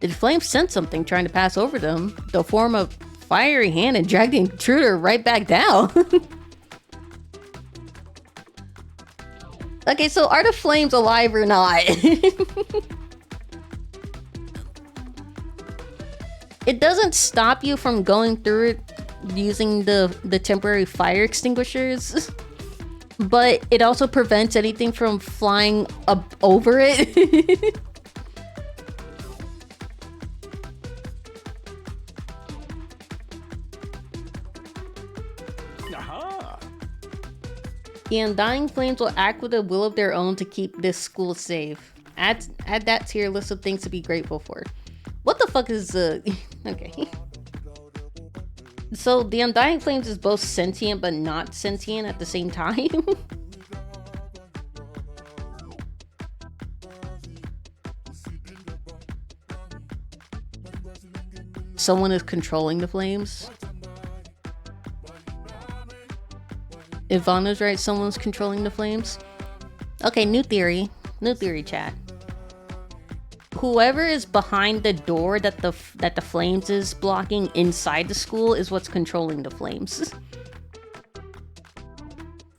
A: If the flames sense something trying to pass over them, they'll form a fiery hand and drag the intruder right back down. Okay, so are the flames alive or not? It doesn't stop you from going through it using the temporary fire extinguishers, but it also prevents anything from flying up over it. The Undying Flames will act with a will of their own to keep this school safe. Add that to your list of things to be grateful for. What the fuck is okay. So the Undying Flames is both sentient but not sentient at the same time. Someone is controlling the flames. If Vanna's right, someone's controlling the flames. Okay, new theory. New theory, chat. Whoever is behind the door that the flames is blocking inside the school is what's controlling the flames.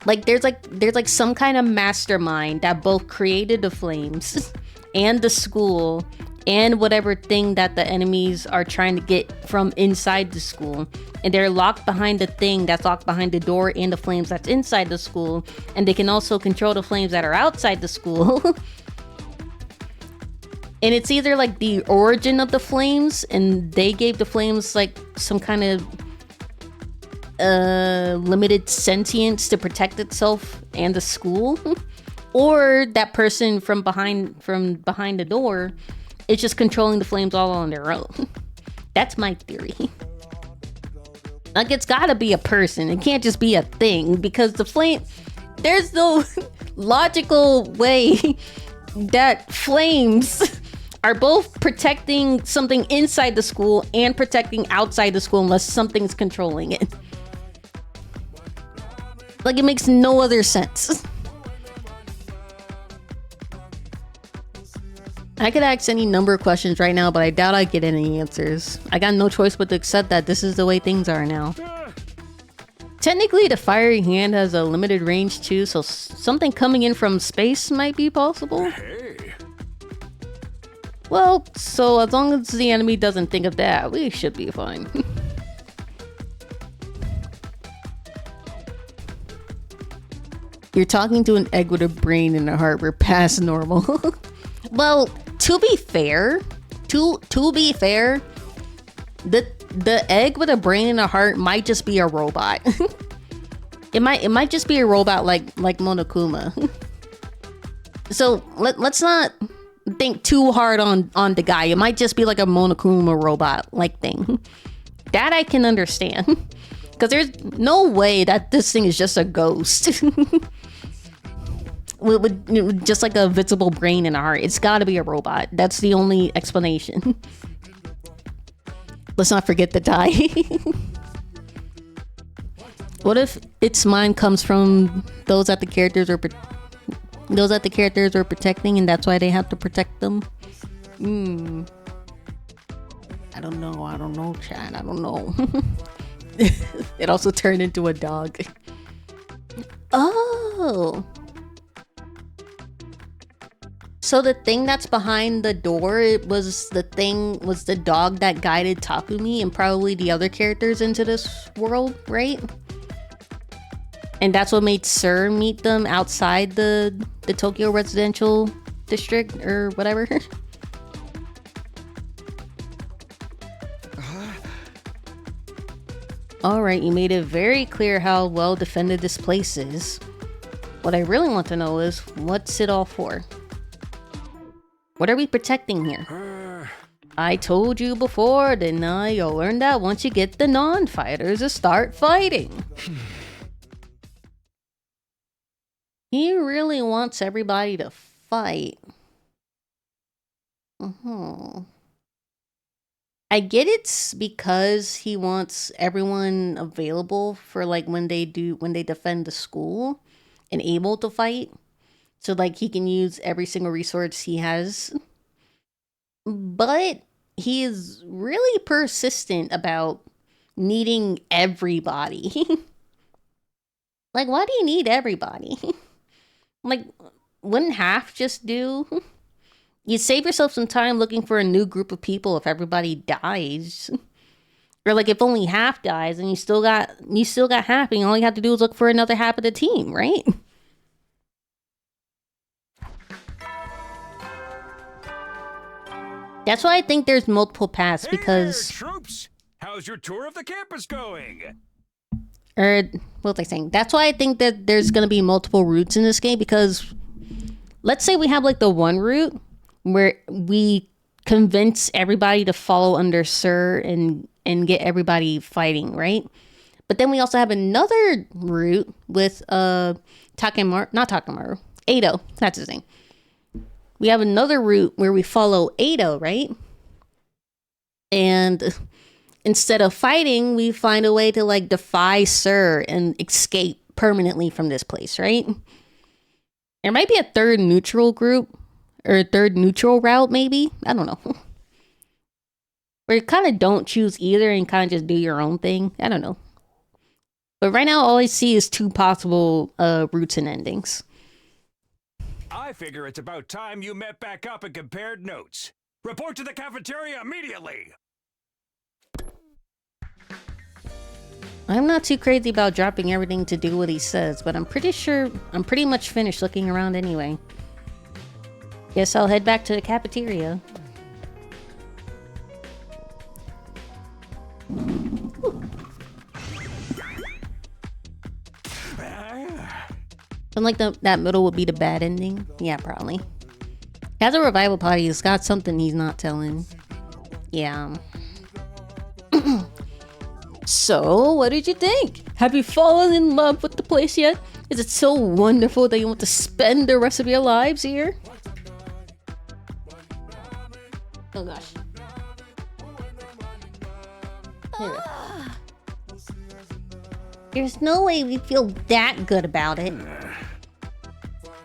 A: Like there's like some kind of mastermind that both created the flames and the school and whatever thing that the enemies are trying to get from inside the school. And they're locked behind the thing that's locked behind the door and the flames that's inside the school. And they can also control the flames that are outside the school. And it's either like the origin of the flames and they gave the flames like some kind of limited sentience to protect itself and the school. Or that person from behind the door is just controlling the flames all on their own. That's my theory. Like, it's gotta be a person. It can't just be a thing because the flame... There's no logical way that flames are both protecting something inside the school and protecting outside the school unless something's controlling it. Like, it makes no other sense. I could ask any number of questions right now, but I doubt I get any answers. I got no choice but to accept that this is the way things are now. Technically, the fiery hand has a limited range too, so something coming in from space might be possible.
B: Hey.
A: Well, so as long as the enemy doesn't think of that, we should be fine. You're talking to an egg with a brain and a heart. We're past normal. Well, to be fair, the egg with a brain and a heart might just be a robot. It might just be a robot like Monokuma. So let's not think too hard on the guy. It might just be like a Monokuma robot like thing. That I can understand. Because there's no way that this thing is just a ghost. with just like a visible brain and a heart. It's gotta be a robot. That's the only explanation. Let's not forget the die. What if its mind comes from those that the characters are protecting, and that's why they have to protect them? I don't know, Chad. I don't know. It also turned into a dog. Oh. So the thing that's behind the door, was the dog that guided Takumi and probably the other characters into this world, right? And that's what made Sir meet them outside the Tokyo residential district or whatever. Alright, you made it very clear how well defended this place is. What I really want to know is, what's it all for? What are we protecting here? I told you before, didn't I? You'll learn that once you get the non-fighters to start fighting. He really wants everybody to fight. I get it's because he wants everyone available for like when they defend the school and able to fight. So like he can use every single resource he has. But he is really persistent about needing everybody. Like, why do you need everybody? Like, wouldn't half just do? You'd save yourself some time looking for a new group of people if everybody dies. Or like if only half dies and you still got half and all you have to do is look for another half of the team, right? That's why I think there's multiple paths, because...
B: Hey there, troops! How's your tour of the campus going?
A: What was I saying? That's why I think that there's going to be multiple routes in this game, because let's say we have like the one route where we convince everybody to follow under Sir and get everybody fighting, right? But then we also have another route with Ado, that's his name. We have another route where we follow Ado, right? And instead of fighting, we find a way to like defy Sir and escape permanently from this place, right? There might be a third neutral group or a third neutral route, maybe. I don't know. Where you kind of don't choose either and kind of just do your own thing. I don't know. But right now, all I see is two possible routes and endings.
B: I figure it's about time you met back up and compared notes. Report to the cafeteria immediately!
A: I'm not too crazy about dropping everything to do what he says, but I'm pretty much finished looking around anyway. Guess I'll head back to the cafeteria. Like that middle would be the bad ending. Yeah, probably. Has a revival party. He's got something he's not telling. Yeah. So, what did you think? Have you fallen in love with the place yet? Is it so wonderful that you want to spend the rest of your lives here? Oh gosh. Here. There's no way we feel that good about it.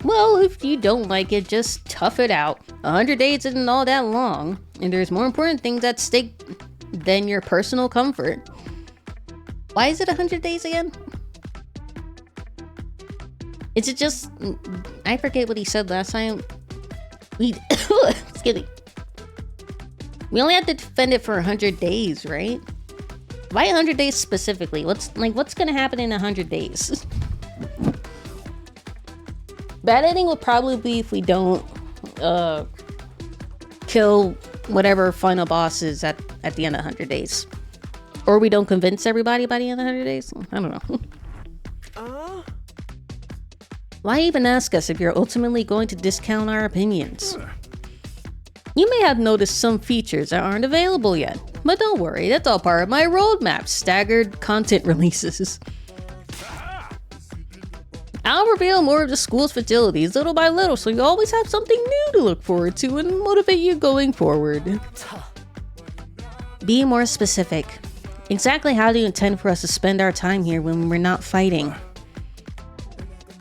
A: Well, if you don't like it, just tough it out. 100 days isn't all that long, and there's more important things at stake than your personal comfort. Why is it 100 days again? Is it just... I forget what he said last time. Excuse me. We only have to defend it for 100 days, right? Why 100 days specifically? What's gonna happen in 100 days? Bad ending will probably be if we don't kill whatever final boss is at the end of 100 days. Or we don't convince everybody by the end of 100 days. I don't know. Why even ask us if you're ultimately going to discount our opinions? You may have noticed some features that aren't available yet, but don't worry, that's all part of my roadmap, staggered content releases. I'll reveal more of the school's facilities little by little, so you always have something new to look forward to and motivate you going forward. Be more specific. Exactly how do you intend for us to spend our time here when we're not fighting?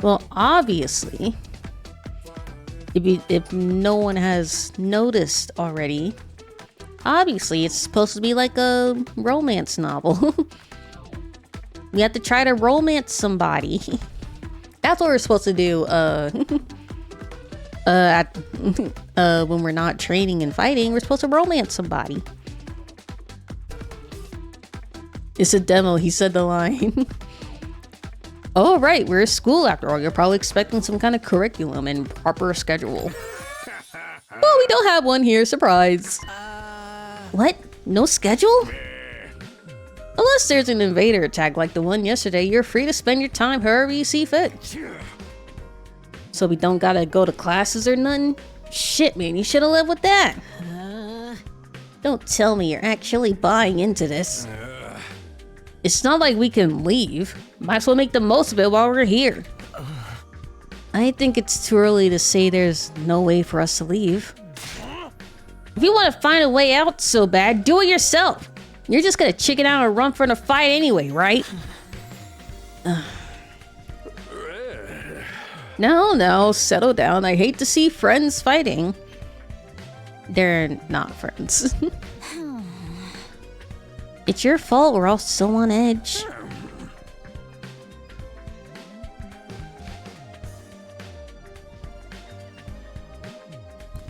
A: Well, obviously, if no one has noticed already, obviously it's supposed to be like a romance novel. We have to try to romance somebody. That's what we're supposed to do when we're not training and fighting. We're supposed to romance somebody. It's a demo, he said the line. Oh, right, we're a school after all. You're probably expecting some kind of curriculum and proper schedule. Well, we don't have one here, surprise. What? No schedule? Unless there's an invader attack like the one yesterday, you're free to spend your time however you see fit. So we don't gotta go to classes or nothing? Shit, man, you should've lived with that. Don't tell me you're actually buying into this. It's not like we can leave. Might as well make the most of it while we're here. I think it's too early to say there's no way for us to leave. If you want to find a way out so bad, do it yourself. You're just gonna chicken out and run from the fight anyway, right? No, settle down. I hate to see friends fighting. They're not friends. It's your fault we're all so on edge.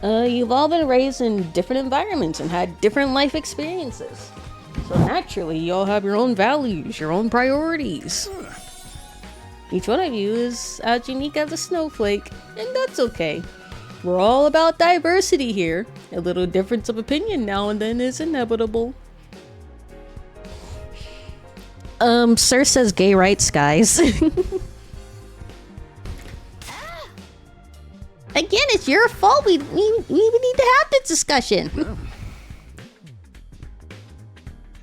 A: You've all been raised in different environments and had different life experiences. So naturally, you all have your own values, your own priorities. Each one of you is as unique as a snowflake, and that's okay. We're all about diversity here. A little difference of opinion now and then is inevitable. Sir says gay rights, guys. Again, it's your fault. We need to have this discussion.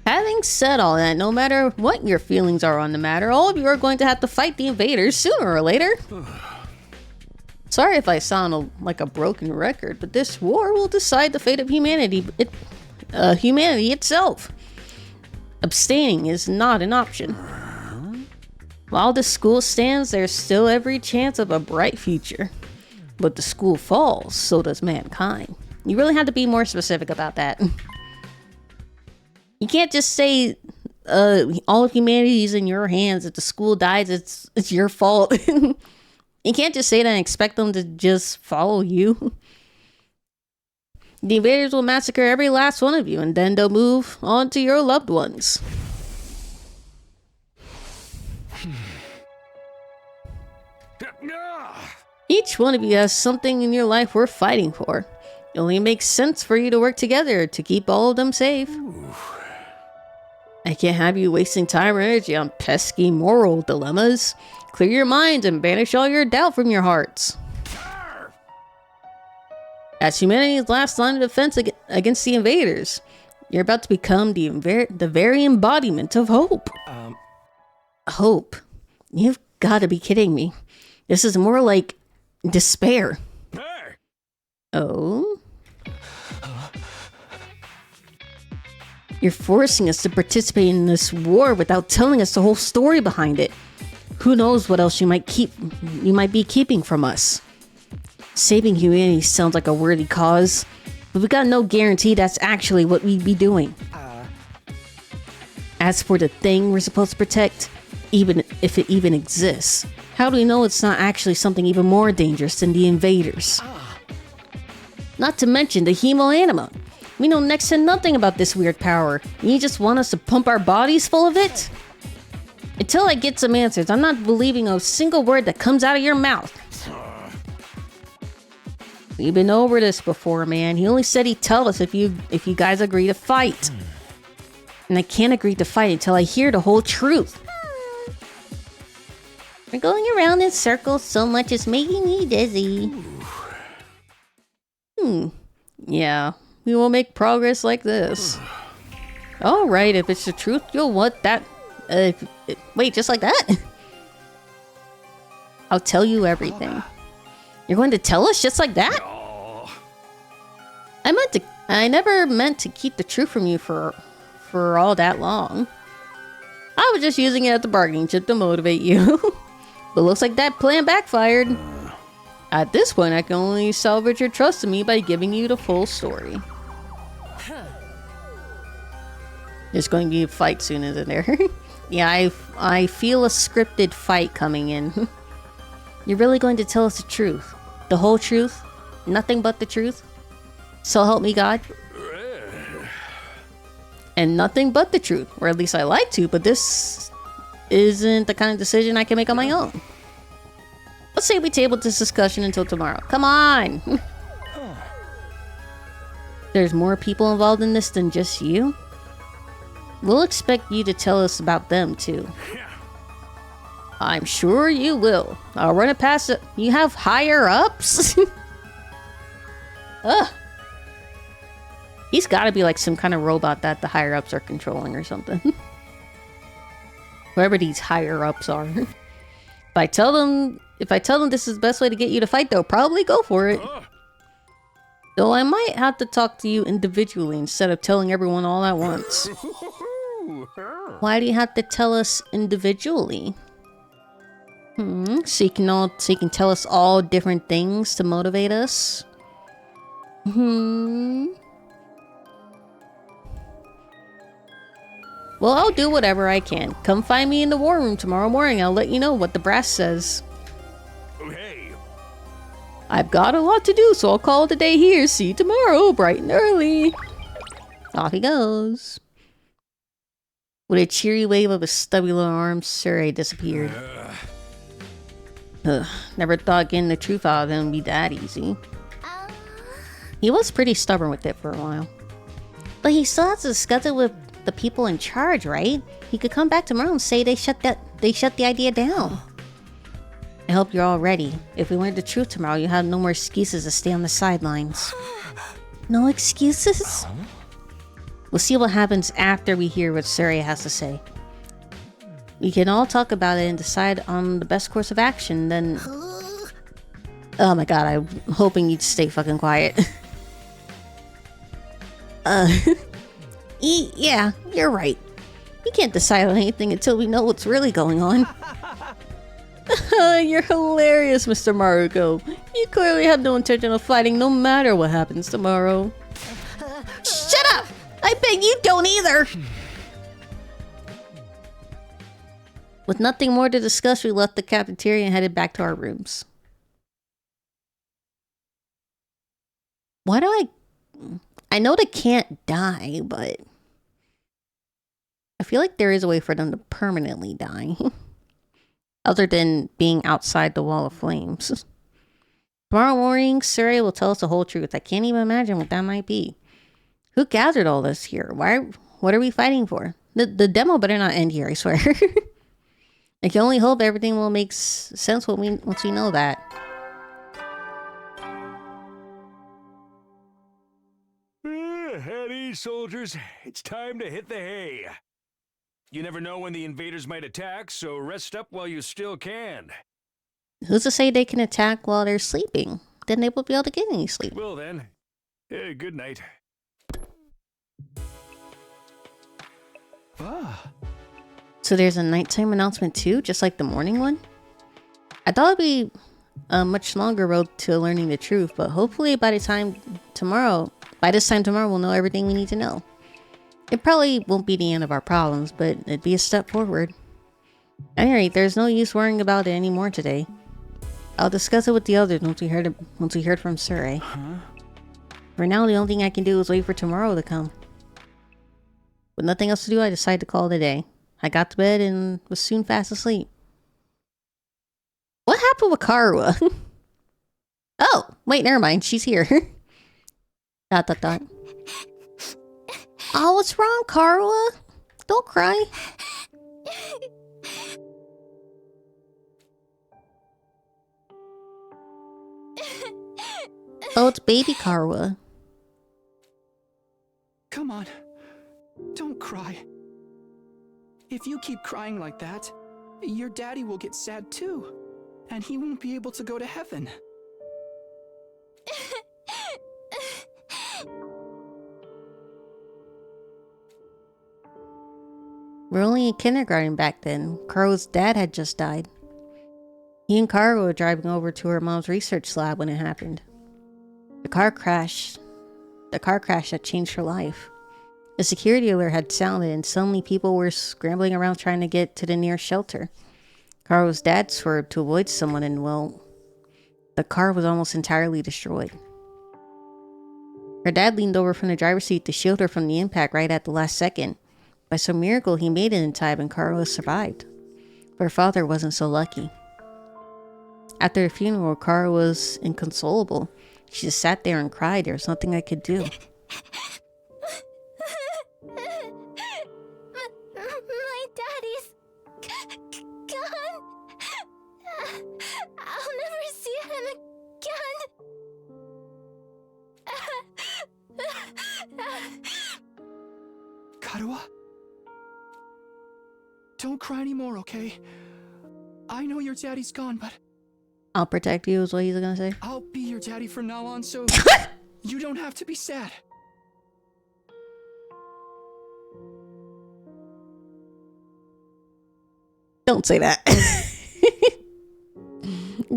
A: Having said all that, no matter what your feelings are on the matter, all of you are going to have to fight the invaders sooner or later. Sorry if I sound like a broken record, but this war will decide the fate of humanity. Humanity itself. Abstaining is not an option. While the school stands, there's still every chance of a bright future. But the school falls, so does mankind. You really have to be more specific about that. You can't just say all of humanity is in your hands. If the school dies, it's your fault. You can't just say that and expect them to just follow you. The invaders will massacre every last one of you, and then they'll move on to your loved ones. Each one of you has something in your life worth fighting for. It only makes sense for you to work together to keep all of them safe. I can't have you wasting time or energy on pesky moral dilemmas. Clear your minds and banish all your doubt from your hearts. As humanity's last line of defense against the invaders, you're about to become the very embodiment of hope. Hope? You've got to be kidding me. This is more like despair. Oh? You're forcing us to participate in this war without telling us the whole story behind it. Who knows what else you might be keeping from us. Saving humanity sounds like a worthy cause, but we got no guarantee that's actually what we'd be doing. As for the thing we're supposed to protect, even if it even exists, how do we know it's not actually something even more dangerous than the invaders? Not to mention the hemoanima. We know next to nothing about this weird power, and you just want us to pump our bodies full of it? Until I get some answers, I'm not believing a single word that comes out of your mouth. We've been over this before, man. He only said he'd tell us if you guys agree to fight. And I can't agree to fight until I hear the whole truth. We're going around in circles so much it's making me dizzy. Yeah, we will make progress like this. Alright, if it's the truth, you'll want that. Wait, just like that? I'll tell you everything. You're going to tell us just like that? I never meant to keep the truth from you for all that long. I was just using it as a bargaining chip to motivate you. But looks like that plan backfired. At this point, I can only salvage your trust in me by giving you the full story. There's going to be a fight soon, isn't there? Yeah, I feel a scripted fight coming in. You're really going to tell us the truth? The whole truth? Nothing but the truth? So help me God? And nothing but the truth. Or at least I like to, but this isn't the kind of decision I can make on my own. Let's say we table this discussion until tomorrow. Come on! There's more people involved in this than just you? We'll expect you to tell us about them too. I'm sure you will. I'll run it past it. You have higher ups? Ugh. He's gotta be like some kind of robot that the higher ups are controlling or something. Whoever these higher ups are. If I tell them this is the best way to get you to fight, they'll probably go for it. Though I might have to talk to you individually instead of telling everyone all at once. Why do you have to tell us individually? So you can tell us all different things to motivate us? Well, I'll do whatever I can. Come find me in the war room tomorrow morning. I'll let you know what the brass says.
B: Hey.
A: I've got a lot to do, so I'll call it a day here. See you tomorrow, bright and early. Off he goes. With a cheery wave of his stubby little arms, Surrey disappeared. Never thought getting the truth out of him would be that easy. He was pretty stubborn with it for a while. But he still has to discuss it with the people in charge, right? He could come back tomorrow and say they shut the idea down. I hope you're all ready. If we learn the truth tomorrow, you have no more excuses to stay on the sidelines. No excuses? We'll see what happens after we hear what Surrey has to say. We can all talk about it and decide on the best course of action, then... Oh my god, I'm hoping you'd stay fucking quiet. Yeah, you're right. We can't decide on anything until we know what's really going on. You're hilarious, Mr. Maruko. You clearly have no intention of fighting no matter what happens tomorrow. Shut up! I bet you don't either! With nothing more to discuss, we left the cafeteria and headed back to our rooms. Why do I know they can't die, but... I feel like there is a way for them to permanently die. Other than being outside the wall of flames. Tomorrow morning, Surrey will tell us the whole truth. I can't even imagine what that might be. Who gathered all this here? What are we fighting for? The demo better not end here, I swear. I can only hope everything will make sense once we know that.
B: At ease, soldiers. It's time to hit the hay. You never know when the invaders might attack, so rest up while you still can.
A: Who's to say they can attack while they're sleeping? Then they won't be able to get any sleep.
B: Well then, good night.
A: So there's a nighttime announcement too, just like the morning one? I thought it'd be a much longer road to learning the truth, but hopefully by this time tomorrow we'll know everything we need to know. It probably won't be the end of our problems, but it'd be a step forward. At any rate, there's no use worrying about it anymore today. I'll discuss it with the others once we heard from Surrey.
C: Huh?
A: For now, the only thing I can do is wait for tomorrow to come. With nothing else to do, I decided to call it a day. I got to bed and was soon fast asleep. What happened with Karua? Oh, wait, never mind. She's here. ... Oh, what's wrong, Karua? Don't cry. Oh, it's baby Karua.
C: Come on. Don't cry. If you keep crying like that, your daddy will get sad too. And he won't be able to go to heaven.
A: We're only in kindergarten back then. Karua's dad had just died. He and Karua were driving over to her mom's research lab when it happened. The car crash had changed her life. A security alert had sounded and suddenly people were scrambling around trying to get to the nearest shelter. Karua's dad swerved to avoid someone and, well, the car was almost entirely destroyed. Her dad leaned over from the driver's seat to shield her from the impact right at the last second. By some miracle, he made it in time and Karua survived. But her father wasn't so lucky. After the funeral, Karua was inconsolable. She just sat there and cried. There was nothing I could do.
D: My daddy's gone. I'll never see him again.
C: Karua? Don't cry anymore, okay? I know your daddy's gone, but...
A: I'll protect you is what he's gonna say.
C: I'll be your daddy from now on, so... you don't have to be sad.
A: Don't say that.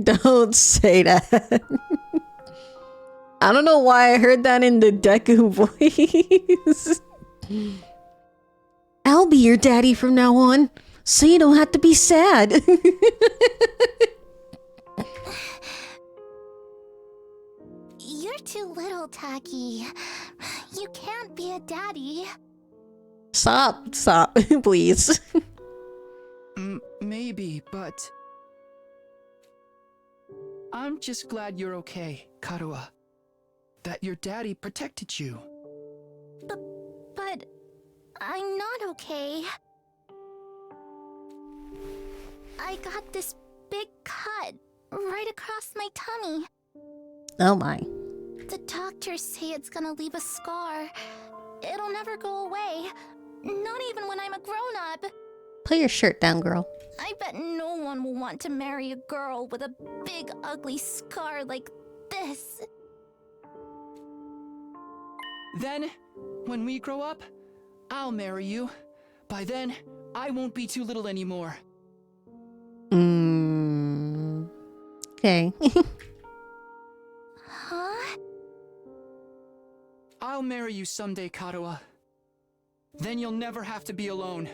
A: Don't say that. I don't know why I heard that in the Deku voice. I'll be your daddy from now on, so you don't have to be sad.
D: too little, Taki. You can't be a daddy.
A: Stop, please.
C: Maybe, but... I'm just glad you're okay, Karua. That your daddy protected you.
D: But I'm not okay. I got this big cut right across my tummy.
A: Oh my.
D: The doctors say it's gonna leave a scar. It'll never go away. Not even when I'm a grown-up.
A: Put your shirt down, girl.
D: I bet no one will want to marry a girl with a big, ugly scar like this.
C: Then, when we grow up, I'll marry you. By then, I won't be too little anymore.
A: Okay.
D: Huh?
C: I'll marry you someday, Karua. Then you'll never have to be alone.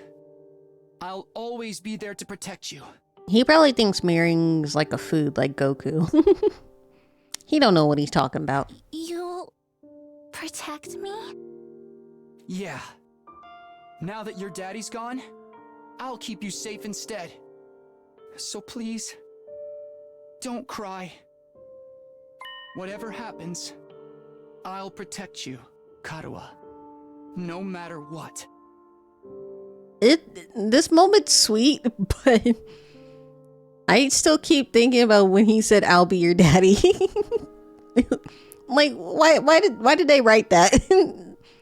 C: I'll always be there to protect you.
A: He probably thinks marrying's like a food, like Goku. He don't know what he's talking about.
D: You'll protect me?
C: Yeah. Now that your daddy's gone, I'll keep you safe instead. So please, don't cry. Whatever happens, I'll protect you, Karua. No matter what.
A: This moment's sweet, but I still keep thinking about when he said, "I'll be your daddy." Like, why did they write that?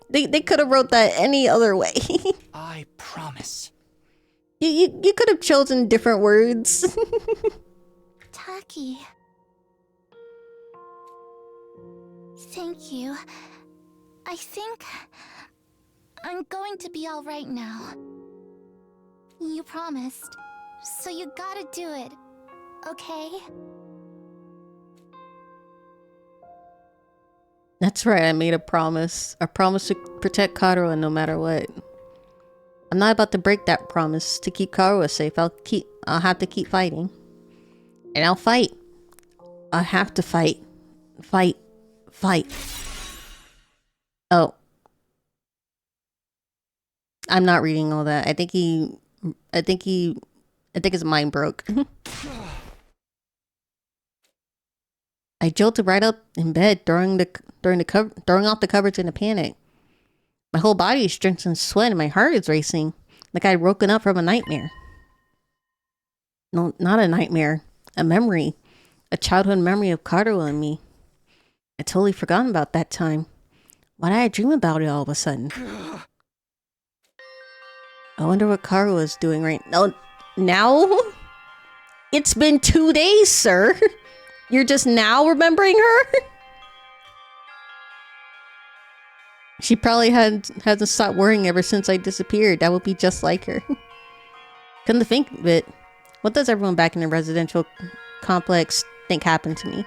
A: They could have wrote that any other way.
C: I promise.
A: You could have chosen different words.
D: Taki. Thank you. I think I'm going to be all right now. You promised, so you gotta do it, okay?
A: That's right, I made a promise. A promise to protect Karua no matter what. I'm not about to break that promise to keep Karua safe. I'll have to keep fighting. And I'll fight. I have to fight. Fight. Oh. I'm not reading all that. I think his mind broke. I jolted right up in bed, throwing off the covers in a panic. My whole body is drenched in sweat and my heart is racing, like I'd woken up from a nightmare. No, not a nightmare. A memory. A childhood memory of Karua and me. I totally forgotten about that time. Why did I dream about it all of a sudden? I wonder what Karua is doing right now. It's been 2 days, sir. You're just now remembering her? She probably hasn't stopped worrying ever since I disappeared. That would be just like her. Couldn't think of it. What does everyone back in the residential complex think happened to me?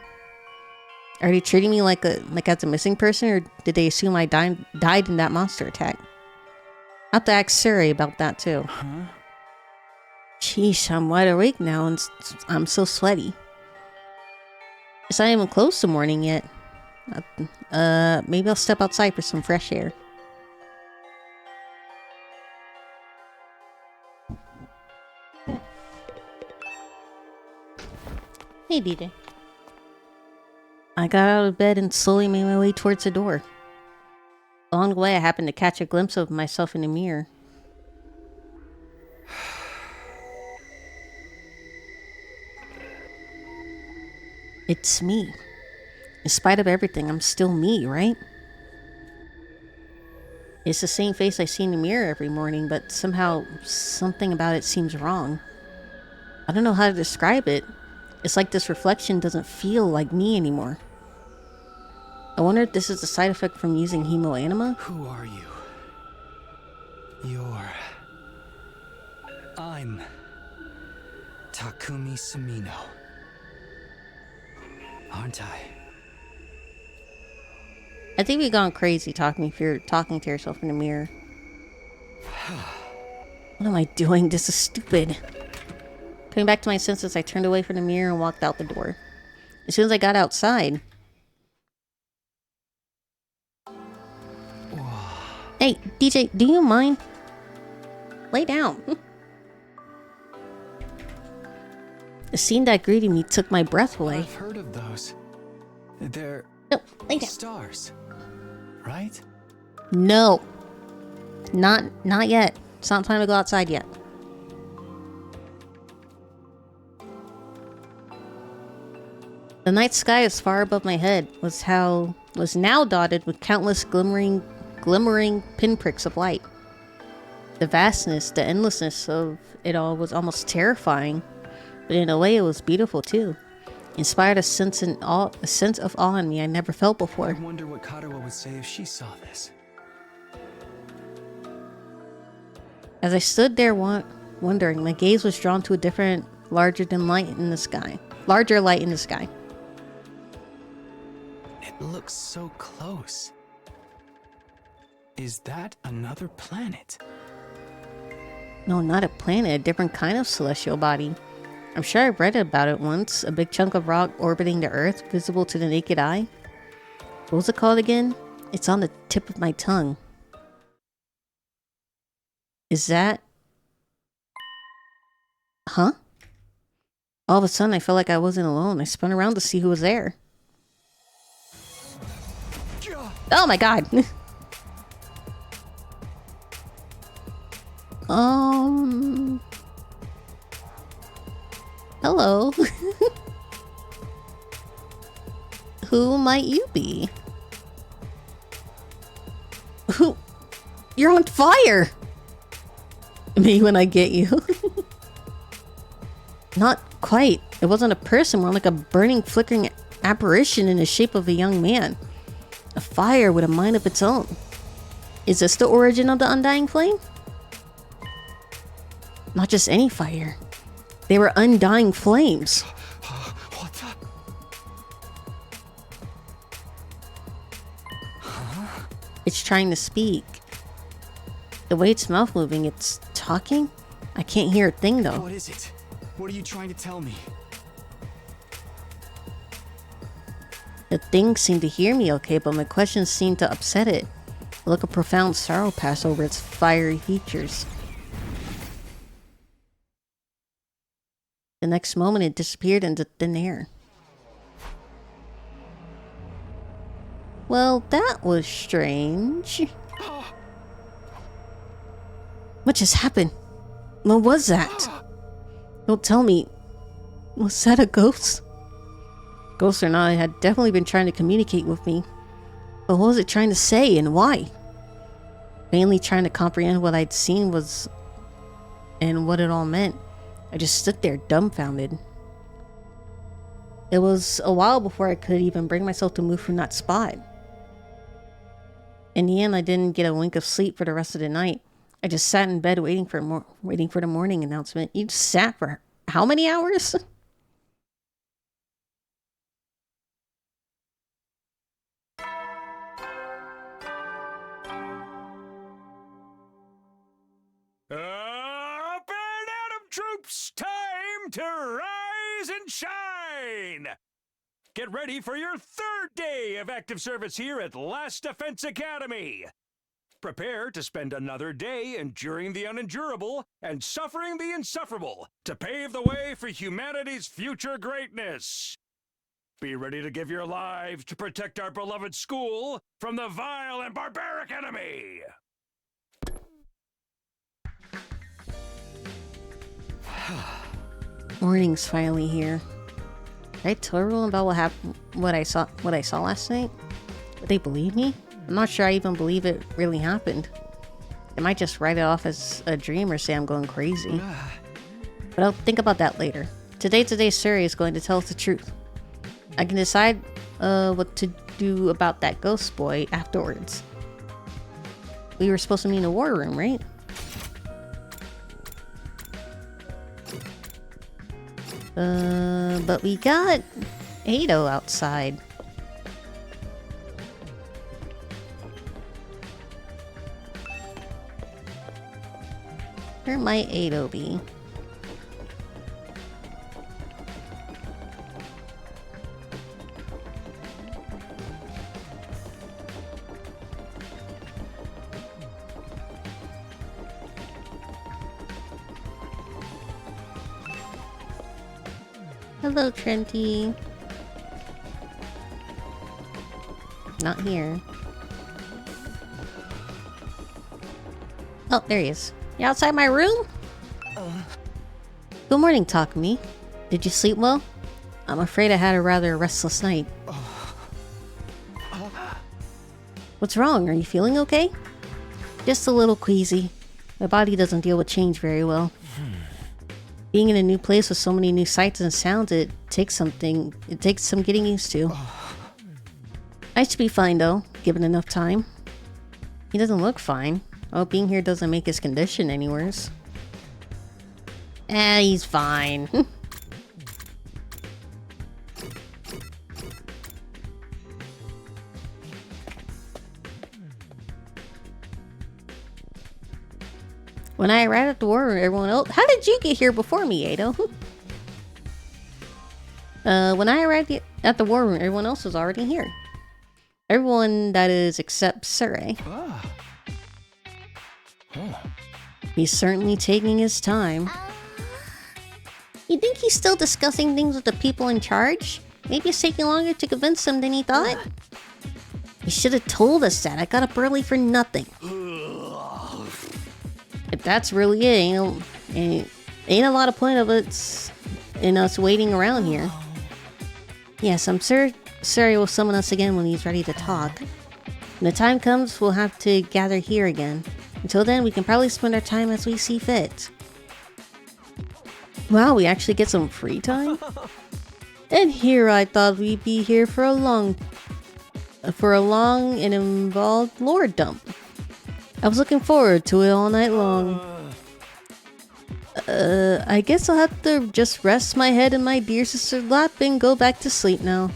A: Are they treating me like as a missing person, or did they assume I died in that monster attack? I'll have to ask Suri about that too.
C: Huh?
A: Sheesh, I'm wide awake now and I'm so sweaty. It's not even close to morning yet. Maybe I'll step outside for some fresh air. Hey, DJ. I got out of bed and slowly made my way towards the door. Along the way, I happened to catch a glimpse of myself in the mirror. It's me. In spite of everything, I'm still me, right? It's the same face I see in the mirror every morning, but somehow something about it seems wrong. I don't know how to describe it. It's like this reflection doesn't feel like me anymore. I wonder if this is a side effect from using hemoanima?
C: Who are you? I'm Takumi Sumino. Aren't I?
A: I think we've gone crazy if you're talking to yourself in the mirror. What am I doing? This is stupid. Coming back to my senses, I turned away from the mirror and walked out the door. As soon as I got outside, Hey, DJ, do you mind? Lay down. The scene that greeted me took my breath away.
C: I've heard of those. They're
A: No, lay down.
C: stars, right?
A: No. Not yet. It's not time to go outside yet. The night sky as far above my head was now dotted with countless glimmering pinpricks of light. The vastness, the endlessness of it all was almost terrifying, but in a way it was beautiful too. Inspired a sense of awe in me I never felt before.
C: I wonder what Katawa would say if she saw this.
A: As I stood there wondering, my gaze was drawn to a different, larger light in the sky.
C: It looks so close. Is that another planet?
A: No, not a planet, a different kind of celestial body. I'm sure I read about it once, a big chunk of rock orbiting the Earth, visible to the naked eye. What was it called again? It's on the tip of my tongue. Is that... Huh? All of a sudden I felt like I wasn't alone. I spun around to see who was there. Oh my god! Hello. Who might you be? Who? You're on fire! Me when I get you. Not quite. It wasn't a person, more like a burning, flickering apparition in the shape of a young man. A fire with a mind of its own. Is this the origin of the undying flame? Not just any fire. They were undying flames.
C: What the?
A: It's trying to speak. The way its mouth moving, it's talking? I can't hear a thing though.
C: What is it? What are you trying to tell me?
A: The thing seemed to hear me okay, but my questions seemed to upset it. A look of profound sorrow passed over its fiery features. The next moment it disappeared into thin air. Well, that was strange. What just happened? What was that? Don't tell me. Was that a ghost? Ghost or not, it had definitely been trying to communicate with me. But what was it trying to say and why? Mainly trying to comprehend what I'd seen was and what it all meant. I just stood there dumbfounded. It was a while before I could even bring myself to move from that spot. In the end, I didn't get a wink of sleep for the rest of the night. I just sat in bed waiting for the morning announcement. You just sat for how many hours?
B: Up and Atom troops, time to rise and shine! Get ready for your third day of active service here at Last Defense Academy. Prepare to spend another day enduring the unendurable and suffering the insufferable to pave the way for humanity's future greatness. Be ready to give your lives to protect our beloved school from the vile and barbaric enemy.
A: Morning's finally here. Did I tell everyone about what I saw last night? Would they believe me? I'm not sure I even believe it really happened. They might just write it off as a dream or say I'm going crazy. But I'll think about that later. Today's story is going to tell us the truth. I can decide what to do about that ghost boy afterwards. We were supposed to meet in the war room, right? But we got Ado outside. Where might Ado be? Hello, Trenty. Not here. Oh, there he is. You outside my room? Good morning, Takumi. Did you sleep well? I'm afraid I had a rather restless night. What's wrong? Are you feeling okay? Just a little queasy. My body doesn't deal with change very well. Being in a new place with so many new sights and sounds, it takes some getting used to. I should be fine though, given enough time. He doesn't look fine. Oh, being here doesn't make his condition any worse. He's fine. When I arrived at the war room, everyone else... How did you get here before me, Ado? When I arrived at the war room, everyone else was already here. Everyone, that is, except Surrey. He's certainly taking his time. You think he's still discussing things with the people in charge? Maybe it's taking longer to convince them than he thought? He should have told us that. I got up early for nothing. If that's really it, ain't a lot of point of us in us waiting around here. Yes, I'm sure Surrey will summon us again when he's ready to talk. When the time comes, we'll have to gather here again. Until then, we can probably spend our time as we see fit. Wow, we actually get some free time? And here I thought we'd be here for a long and involved lore dump. I was looking forward to it all night long. I guess I'll have to just rest my head in my dear sister's lap and go back to sleep now.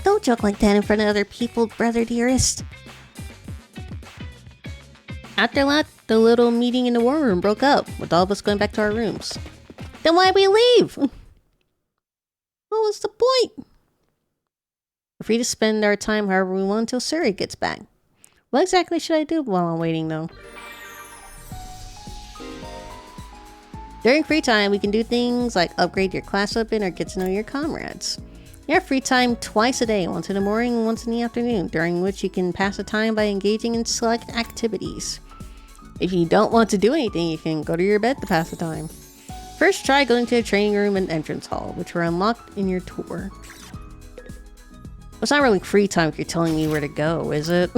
A: Don't joke like that in front of other people, brother dearest. After that, the little meeting in the war room broke up, with all of us going back to our rooms. Then why'd we leave? What was the point? We're free to spend our time however we want until Surrey gets back. What exactly should I do while I'm waiting, though? During free time, we can do things like upgrade your class weapon or get to know your comrades. You have free time twice a day, once in the morning and once in the afternoon, during which you can pass the time by engaging in select activities. If you don't want to do anything, you can go to your bed to pass the time. First, try going to the training room and entrance hall, which were unlocked in your tour. It's not really free time if you're telling me where to go, is it?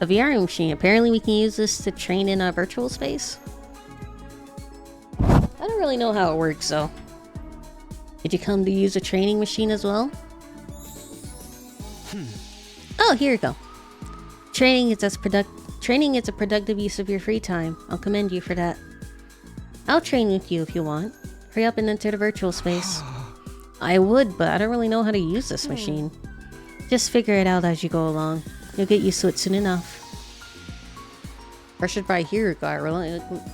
A: A VR machine. Apparently we can use this to train in a virtual space. I don't really know how it works though. Did you come to use a training machine as well? Oh, here you go. Training is a productive use of your free time. I'll commend you for that. I'll train with you if you want. Hurry up and enter the virtual space. I would, but I don't really know how to use this machine. Just figure it out as you go along. You'll get used to it soon enough. Pressured by Hiruka, I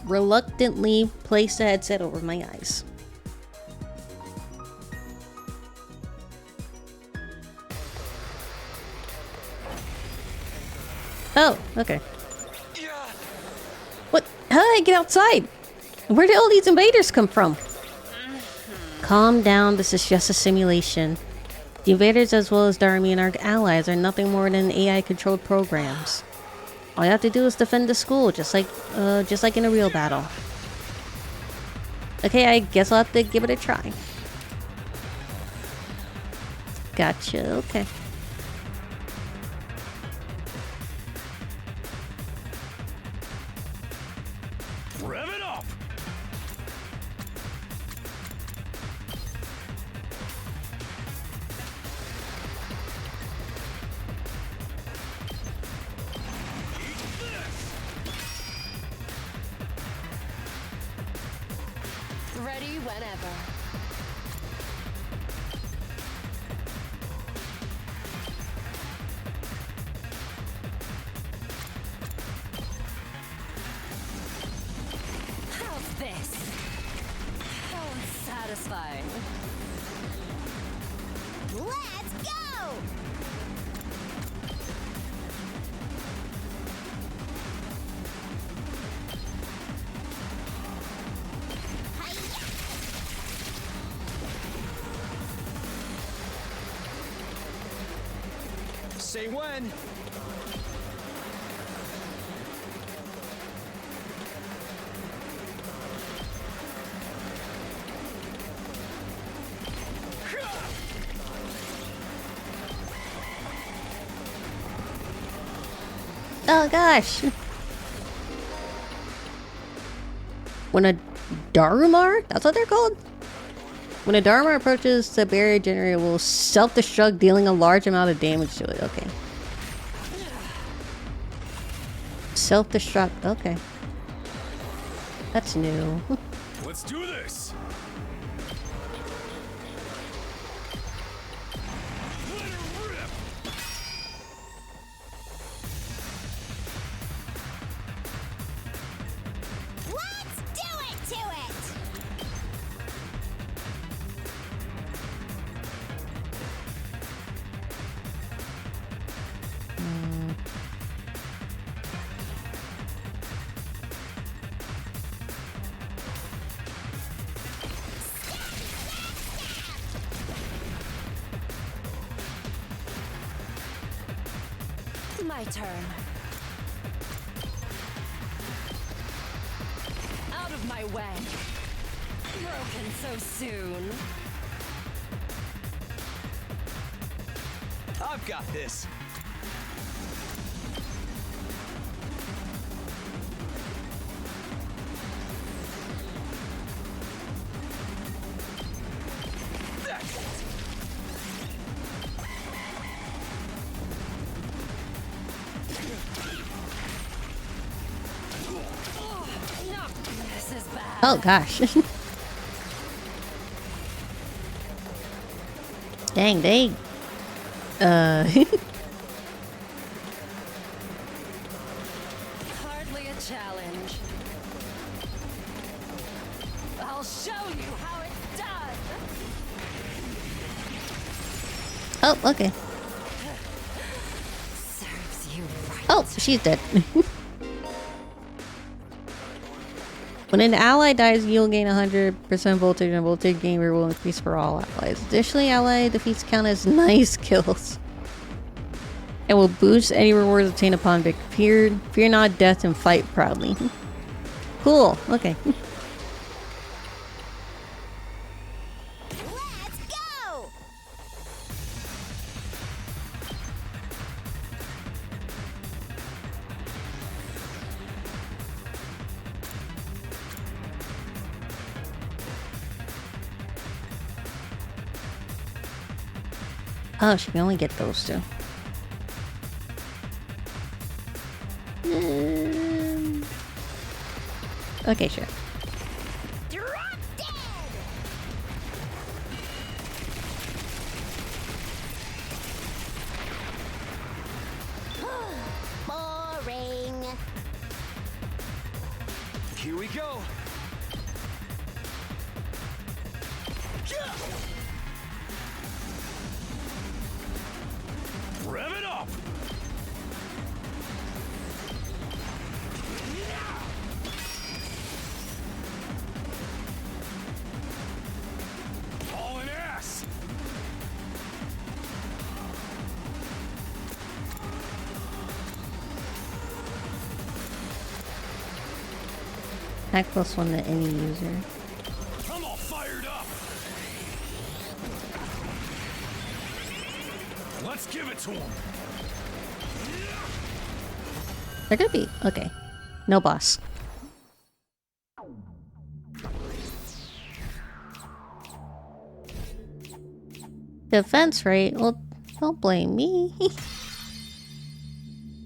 A: reluctantly placed the headset over my eyes. Oh, okay. What? How did I get outside? Where did all these invaders come from? Calm down, this is just a simulation. The invaders, as well as the army and our allies, are nothing more than AI-controlled programs. All you have to do is defend the school, just like in a real battle. Okay, I guess I'll have to give it a try. Gotcha, okay.
B: Rev it up!
E: Ready whenever. How's this? How satisfying.
D: Let's go!
C: Say when.
A: Oh gosh. When a Darumar? That's what they're called? When a Darumar approaches the barrier generator, it will self-destruct, dealing a large amount of damage to it. Okay. Self-destruct. Okay. That's new.
B: Let's do this! Let her rip!
D: Let's do it to it!
E: My turn. Out of my way. Broken so soon.
C: I've got this. That's it.
E: No, this is bad.
A: Oh gosh. Dang, they...
E: Hardly a challenge. I'll show you how it's done.
A: Oh, okay.
E: Serves you right.
A: Oh, she's dead. When an ally dies, you'll gain 100% voltage, and voltage gain will increase for all allies. Additionally, ally defeats count as nice kills. And will boost any rewards obtained upon victory. Fear not death and fight proudly. Cool, okay.
D: Let's go!
A: Oh, she can only get those two. Okay, sure.
D: Drop dead! Boring.
C: Here we go.
B: Rev it up! Hauling ass!
A: Act plus one to any user.
B: I'm all fired up! Let's give it to him!
A: They're gonna be okay. No boss. Defense rate? Well, don't blame me.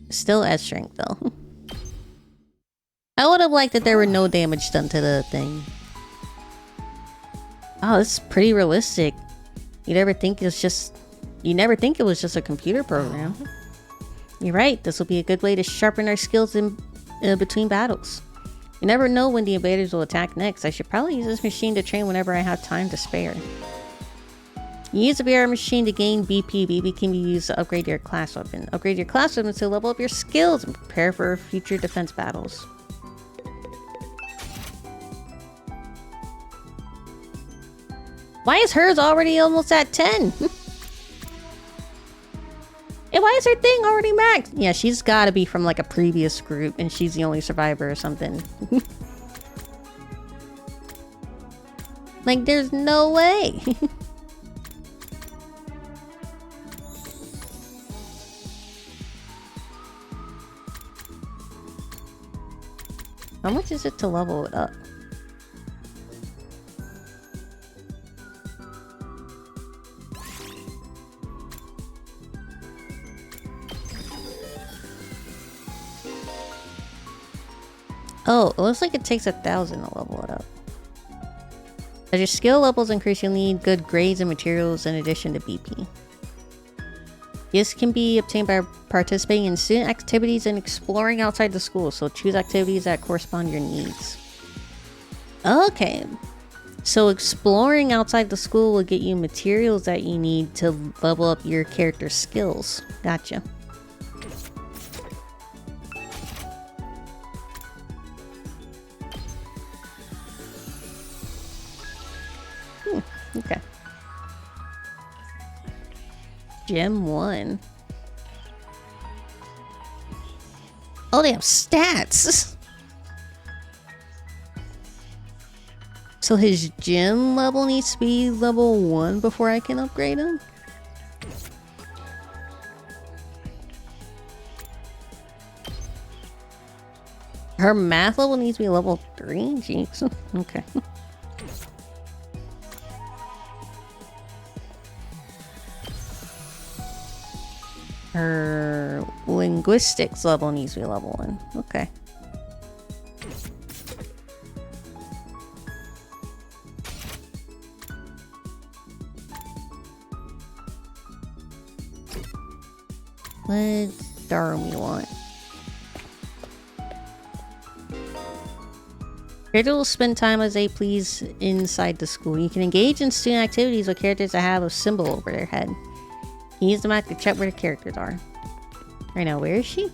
A: Still at strength though. I would have liked that there were no damage done to the thing. Oh, this is pretty realistic. You never think it was just a computer program. You're right, this will be a good way to sharpen our skills in between battles. You never know when the invaders will attack next. I should probably use this machine to train whenever I have time to spare. You use the VR machine to gain BP. BP can be used to upgrade your class weapon. Upgrade your class weapon to level up your skills and prepare for future defense battles. Why is hers already almost at 10? And why is her thing already maxed? Yeah, she's gotta be from like a previous group and she's the only survivor or something. Like, there's no way. How much is it to level it up? Oh, it looks like it takes 1,000 to level it up. As your skill levels increase, you'll need good grades and materials in addition to BP. This can be obtained by participating in student activities and exploring outside the school, so choose activities that correspond to your needs. Okay. So exploring outside the school will get you materials that you need to level up your character's skills. Gotcha. Okay. Gem 1. Oh, they have stats! So his gym level needs to be level 1 before I can upgrade him? Her math level needs to be level 3? Jeez. Okay. Her linguistics level needs to be level 1. Okay. What star we want? Characters will spend time as they please inside the school. You can engage in student activities with characters that have a symbol over their head. You use the map to check where the characters are. Right now, where is she?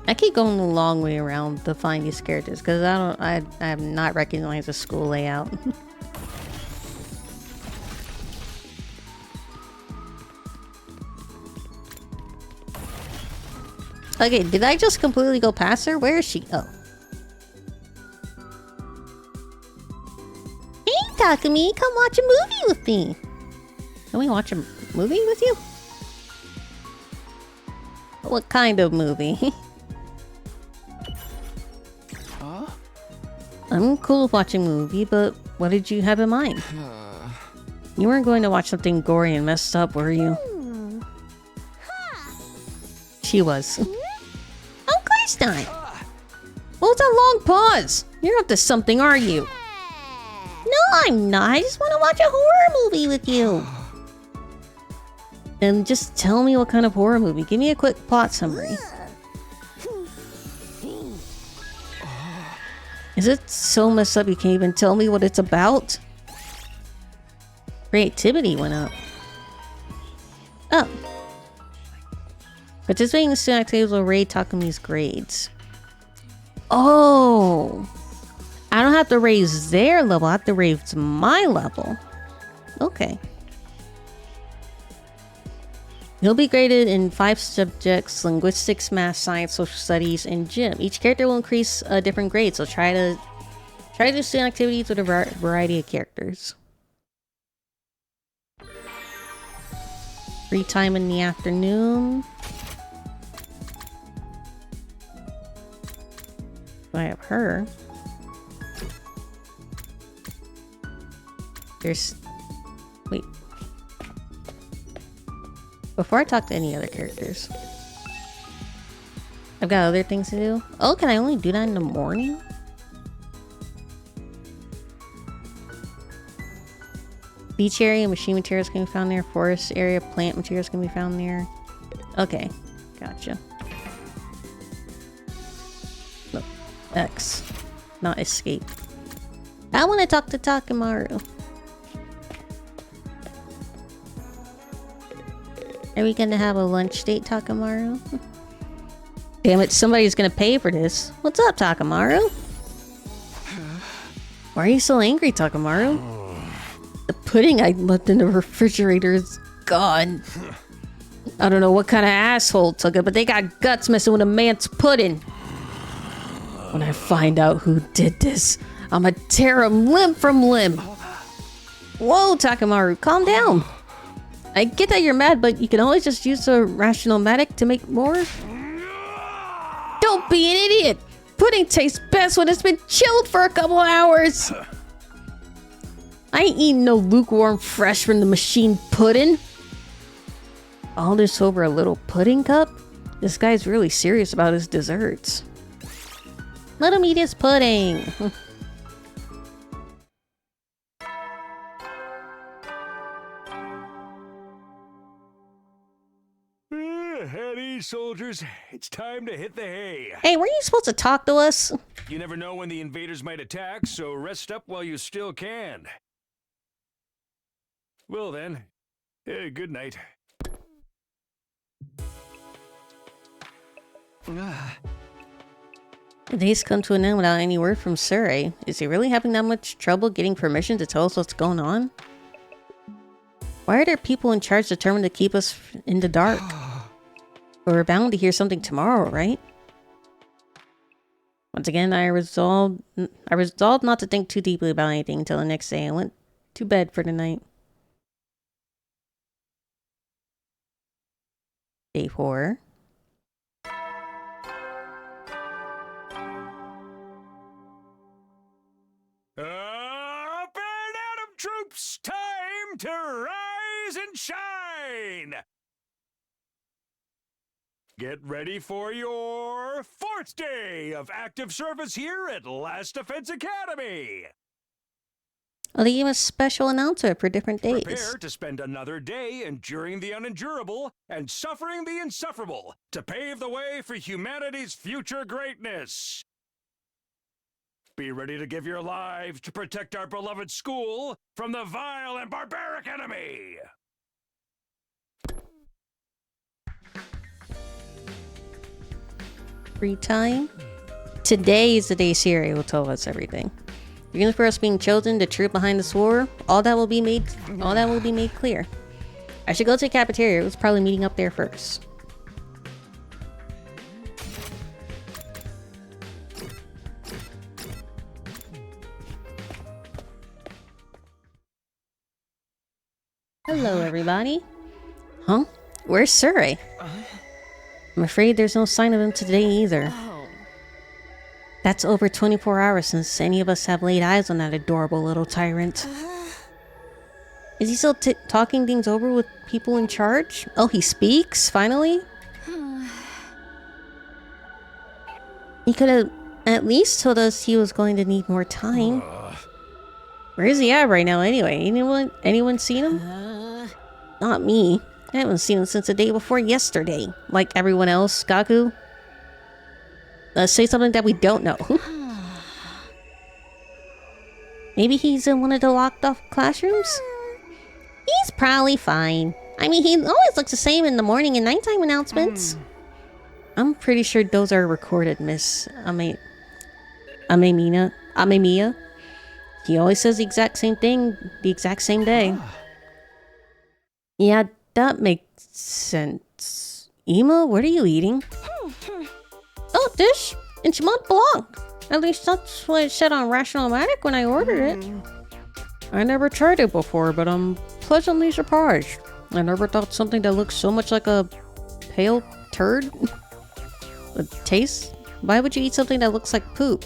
A: I keep going the long way around to find these characters because I have not recognized the school layout. Okay, did I just completely go past her? Where is she? Oh. Hey, Takumi, come watch a movie with me. Can we watch a movie with you? What kind of movie?
C: Huh?
A: I'm cool with watching a movie, but what did you have in mind? You weren't going to watch something gory and messed up, were you? She was. Of course not. What was that long pause? You're up to something, are you? No, I'm not. I just want to watch a horror movie with you. And just tell me what kind of horror movie. Give me a quick plot summary. Is it so messed up you can't even tell me what it's about? Creativity went up. Oh. Participating in student activities will raise Takumi's grades. Oh. I don't have to raise their level. I have to raise my level. Okay. He'll be graded in 5 subjects: linguistics, math, science, social studies, and gym. Each character will increase a different grade, so try to do student activities with a variety of characters. Free time in the afternoon. I have her. There's... Wait. Before I talk to any other characters, I've got other things to do. Oh, can I only do that in the morning? Beach area, machine materials can be found there. Forest area, plant materials can be found there. Okay, gotcha. No, X, not escape. I want to talk to Takemaru. Are we gonna have a lunch date, Takemaru? Damn it, somebody's gonna pay for this. What's up, Takemaru? Why are you so angry, Takemaru? The pudding I left in the refrigerator is gone. I don't know what kind of asshole took it, but they got guts messing with a man's pudding. When I find out who did this, I'ma tear him limb from limb. Whoa, Takemaru, calm down. I get that you're mad, but you can always just use a rational-matic to make more. Don't be an idiot! Pudding tastes best when it's been chilled for a couple hours! I ain't eating no lukewarm fresh from the machine pudding. All this over a little pudding cup? This guy's really serious about his desserts. Let him eat his pudding!
B: Howdy, soldiers. It's time to hit the hay.
A: Hey, weren't you supposed to talk to us?
B: You never know when the invaders might attack, so rest up while you still can. Well then, good night.
A: The days come to an end without any word from Surrey. Is he really having that much trouble getting permission to tell us what's going on? Why are there people in charge determined to keep us in the dark? But we're bound to hear something tomorrow, right? Once again, I resolved not to think too deeply about anything until the next day. I went to bed for the night. Day 4.
B: Up and Atom troops, time to rise and shine! Get ready for your 4th day of active service here at Last Defense Academy!
A: Oh, they gave us special announcer for different days.
B: Prepare to spend another day enduring the unendurable and suffering the insufferable to pave the way for humanity's future greatness. Be ready to give your lives to protect our beloved school from the vile and barbaric enemy!
A: Free time? Today is the day Siri will tell us everything. Reasons for us being chosen, the truth behind this war, all that will be made clear. I should go to the cafeteria. It was probably meeting up there first. Hello, everybody. Huh? Where's Surrey? I'm afraid there's no sign of him today either. That's over 24 hours since any of us have laid eyes on that adorable little tyrant. Is he still talking things over with people in charge? Oh, he speaks, finally? He could have at least told us he was going to need more time. Where is he at right now anyway? Anyone seen him? Not me. I haven't seen him since the day before yesterday. Like everyone else, Gaku. Say something that we don't know. Maybe he's in one of the locked off classrooms? He's probably fine. I mean, he always looks the same in the morning and nighttime announcements. I'm pretty sure those are recorded, Miss Amemiya. He always says the exact same thing, the exact same day. Yeah, that makes sense. Ema, what are you eating? Oh, dish! Enchilada belong! At least that's what it said on Rational-Matic when I ordered it. I never tried it before, but I'm pleasantly surprised. I never thought something that looks so much like a pale turd would taste. Why would you eat something that looks like poop?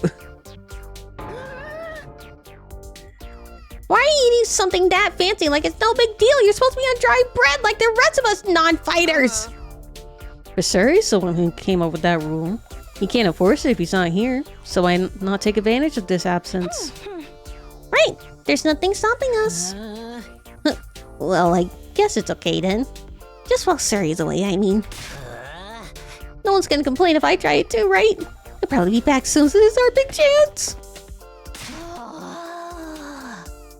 A: Why are you eating something that fancy like it's no big deal? You're supposed to be on dry bread like the rest of us non-fighters! Viseri's the one who came up with that rule. He can't enforce it if he's not here, so why not take advantage of this absence? Right! There's nothing stopping us! Well, I guess it's okay then. Just while Suri's away, I mean. No one's gonna complain if I try it too, right? I'll probably be back soon, so this is our big chance.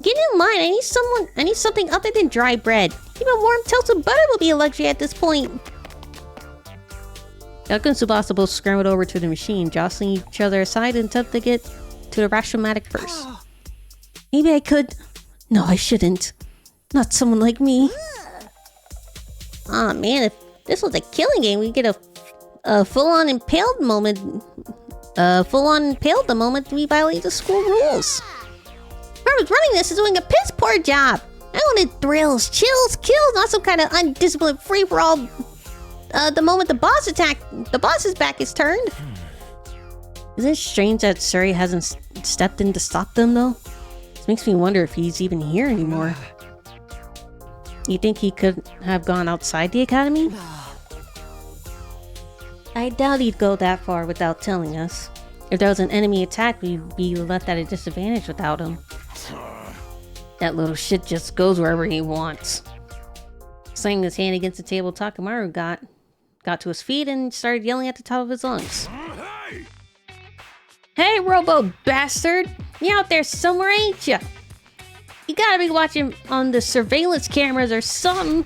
A: Get in line, I need something other than dry bread. Even warm toasted butter will be a luxury at this point. Duck and Tsubasa both scrambled over to the machine, jostling each other aside and attempted to get to the Rashomatic first. Maybe I could... No, I shouldn't. Not someone like me. Aw, man, if this was a killing game, we'd get a full-on impaled moment. Full-on impaled the moment we violate the school rules. Whoever's running this is doing a piss-poor job. I wanted thrills, chills, kills, not some kind of undisciplined free-for-all. The moment the boss's back is turned. Isn't it strange that Suri hasn't stepped in to stop them, though? This makes me wonder if he's even here anymore. You think he could have gone outside the academy? I doubt he'd go that far without telling us. If there was an enemy attack, we'd be left at a disadvantage without him. That little shit just goes wherever he wants. Slamming his hand against the table, Takamaru got to his feet and started yelling at the top of his lungs. Hey, Robo Bastard! You out there somewhere, ain't ya? You gotta be watching on the surveillance cameras or something.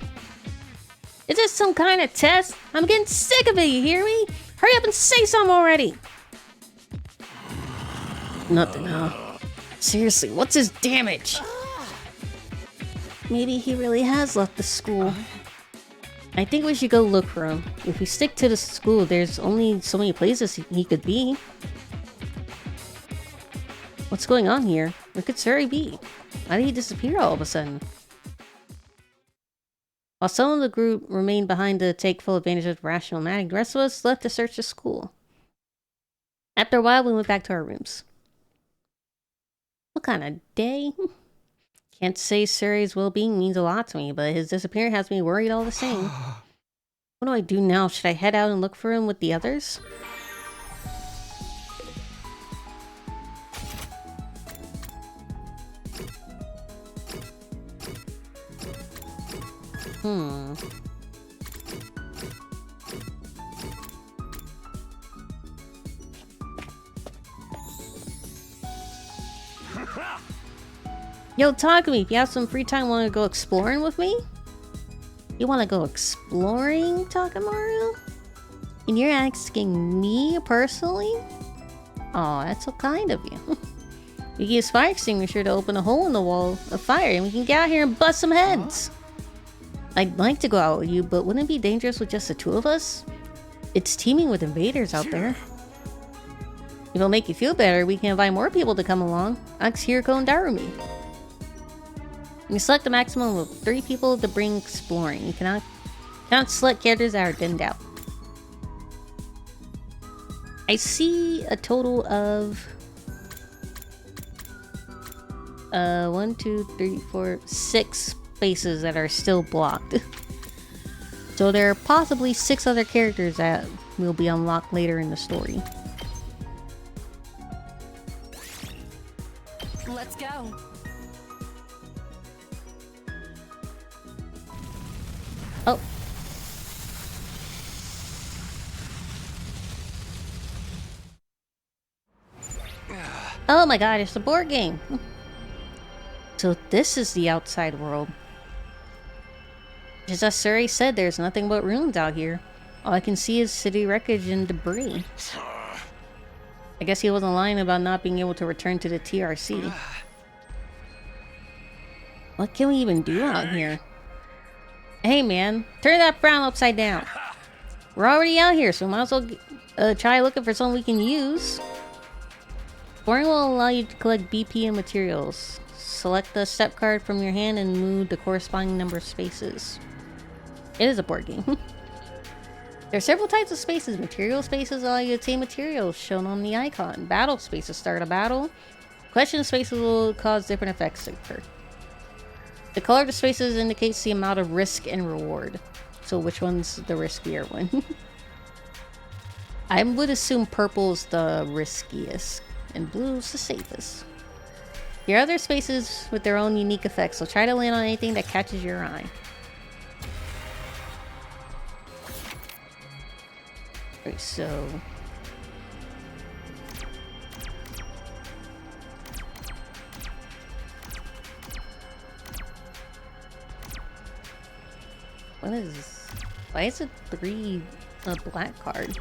A: Is this some kind of test? I'm getting sick of it, you hear me? Hurry up and say something already! Nothing, huh? Seriously, what's his damage? Maybe he really has left the school. I think we should go look for him. If we stick to the school, there's only so many places he could be. What's going on here? Where could Suri be? Why did he disappear all of a sudden? While some of the group remained behind to take full advantage of the rational manic, the rest of us left to search the school. After a while, we went back to our rooms. What kind of day? Can't say Suri's well-being means a lot to me, but his disappearance has me worried all the same. What do I do now? Should I head out and look for him with the others? Yo, talk to me. If you have some free time, want to go exploring with me? You want to go exploring, Takamaru? And you're asking me personally? Oh, that's so kind of you. We can use fire extinguisher to open a hole in the wall of fire, and we can get out here and bust some heads. I'd like to go out with you, but wouldn't it be dangerous with just the two of us? It's teeming with invaders out there. If it'll make you feel better, we can invite more people to come along. Ask Hiriko and Darumi. You select a maximum of 3 people to bring exploring. You cannot select characters that are thinned out. I see a total of 1, 2, 3, 4, 6 spaces that are still blocked. So there are possibly 6 other characters that will be unlocked later in the story.
E: Let's go.
A: Oh. Oh my god, it's a board game. So this is the outside world. Just as Suri said, there's nothing but ruins out here. All I can see is city wreckage and debris. I guess he wasn't lying about not being able to return to the TRC. What can we even do out here? Hey man, turn that frown upside down. We're already out here, so we might as well try looking for something we can use. Exploring will allow you to collect BP and materials. Select the step card from your hand and move the corresponding number of spaces. It is a board game. There are several types of spaces. Material spaces allow you to obtain materials shown on the icon. Battle spaces start a battle. Question spaces will cause different effects to occur. The color of the spaces indicates the amount of risk and reward. So which one's the riskier one? I would assume purple is the riskiest and blue is the safest. There are other spaces with their own unique effects, so try to land on anything that catches your eye. Okay, so... What is this? Why is it 3 a black card?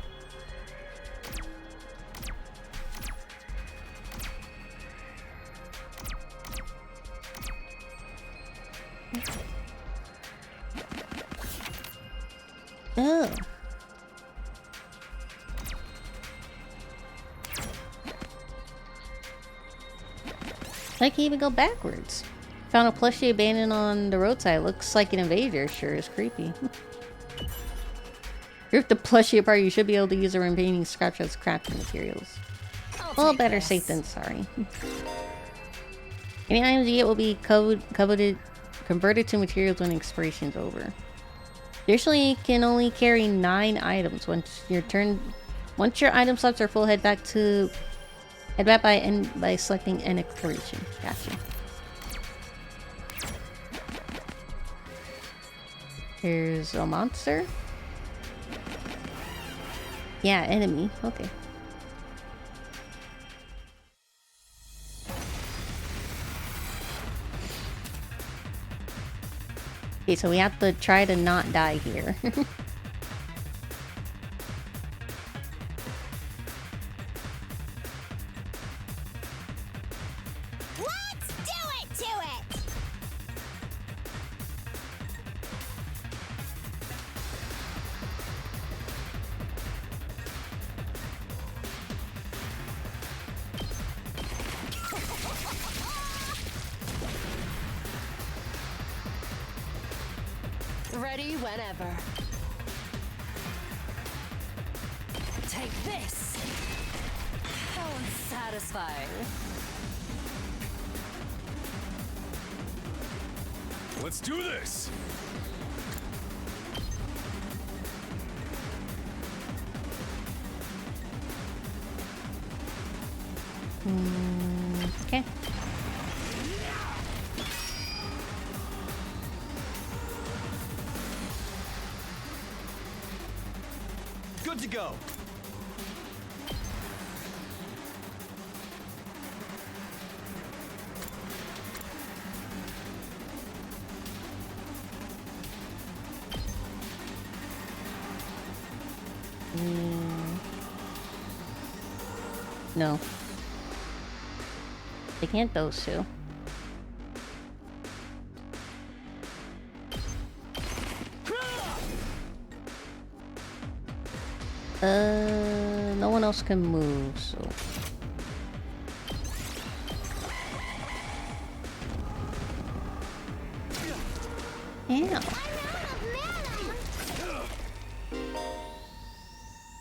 A: Oh. I can even go backwards. Found a plushie abandoned on the roadside. Looks like an invader. Sure is creepy. Rip the plushie apart. You should be able to use the remaining scraps as crafting materials. Well, better safe than sorry. Any items you get will be converted to materials when expiration is over. Additionally, you can only carry 9 items. Once your item slots are full, head back by selecting an exploration. Gotcha. Here's a monster. Yeah, enemy. Okay. Okay, so we have to try to not die here.
D: Let's do it to it!
E: Ready whenever. Take this. How unsatisfying.
B: Let's do this!
A: Okay.
B: Good to go!
A: No. They can't those two. No one else can move, so... Damn.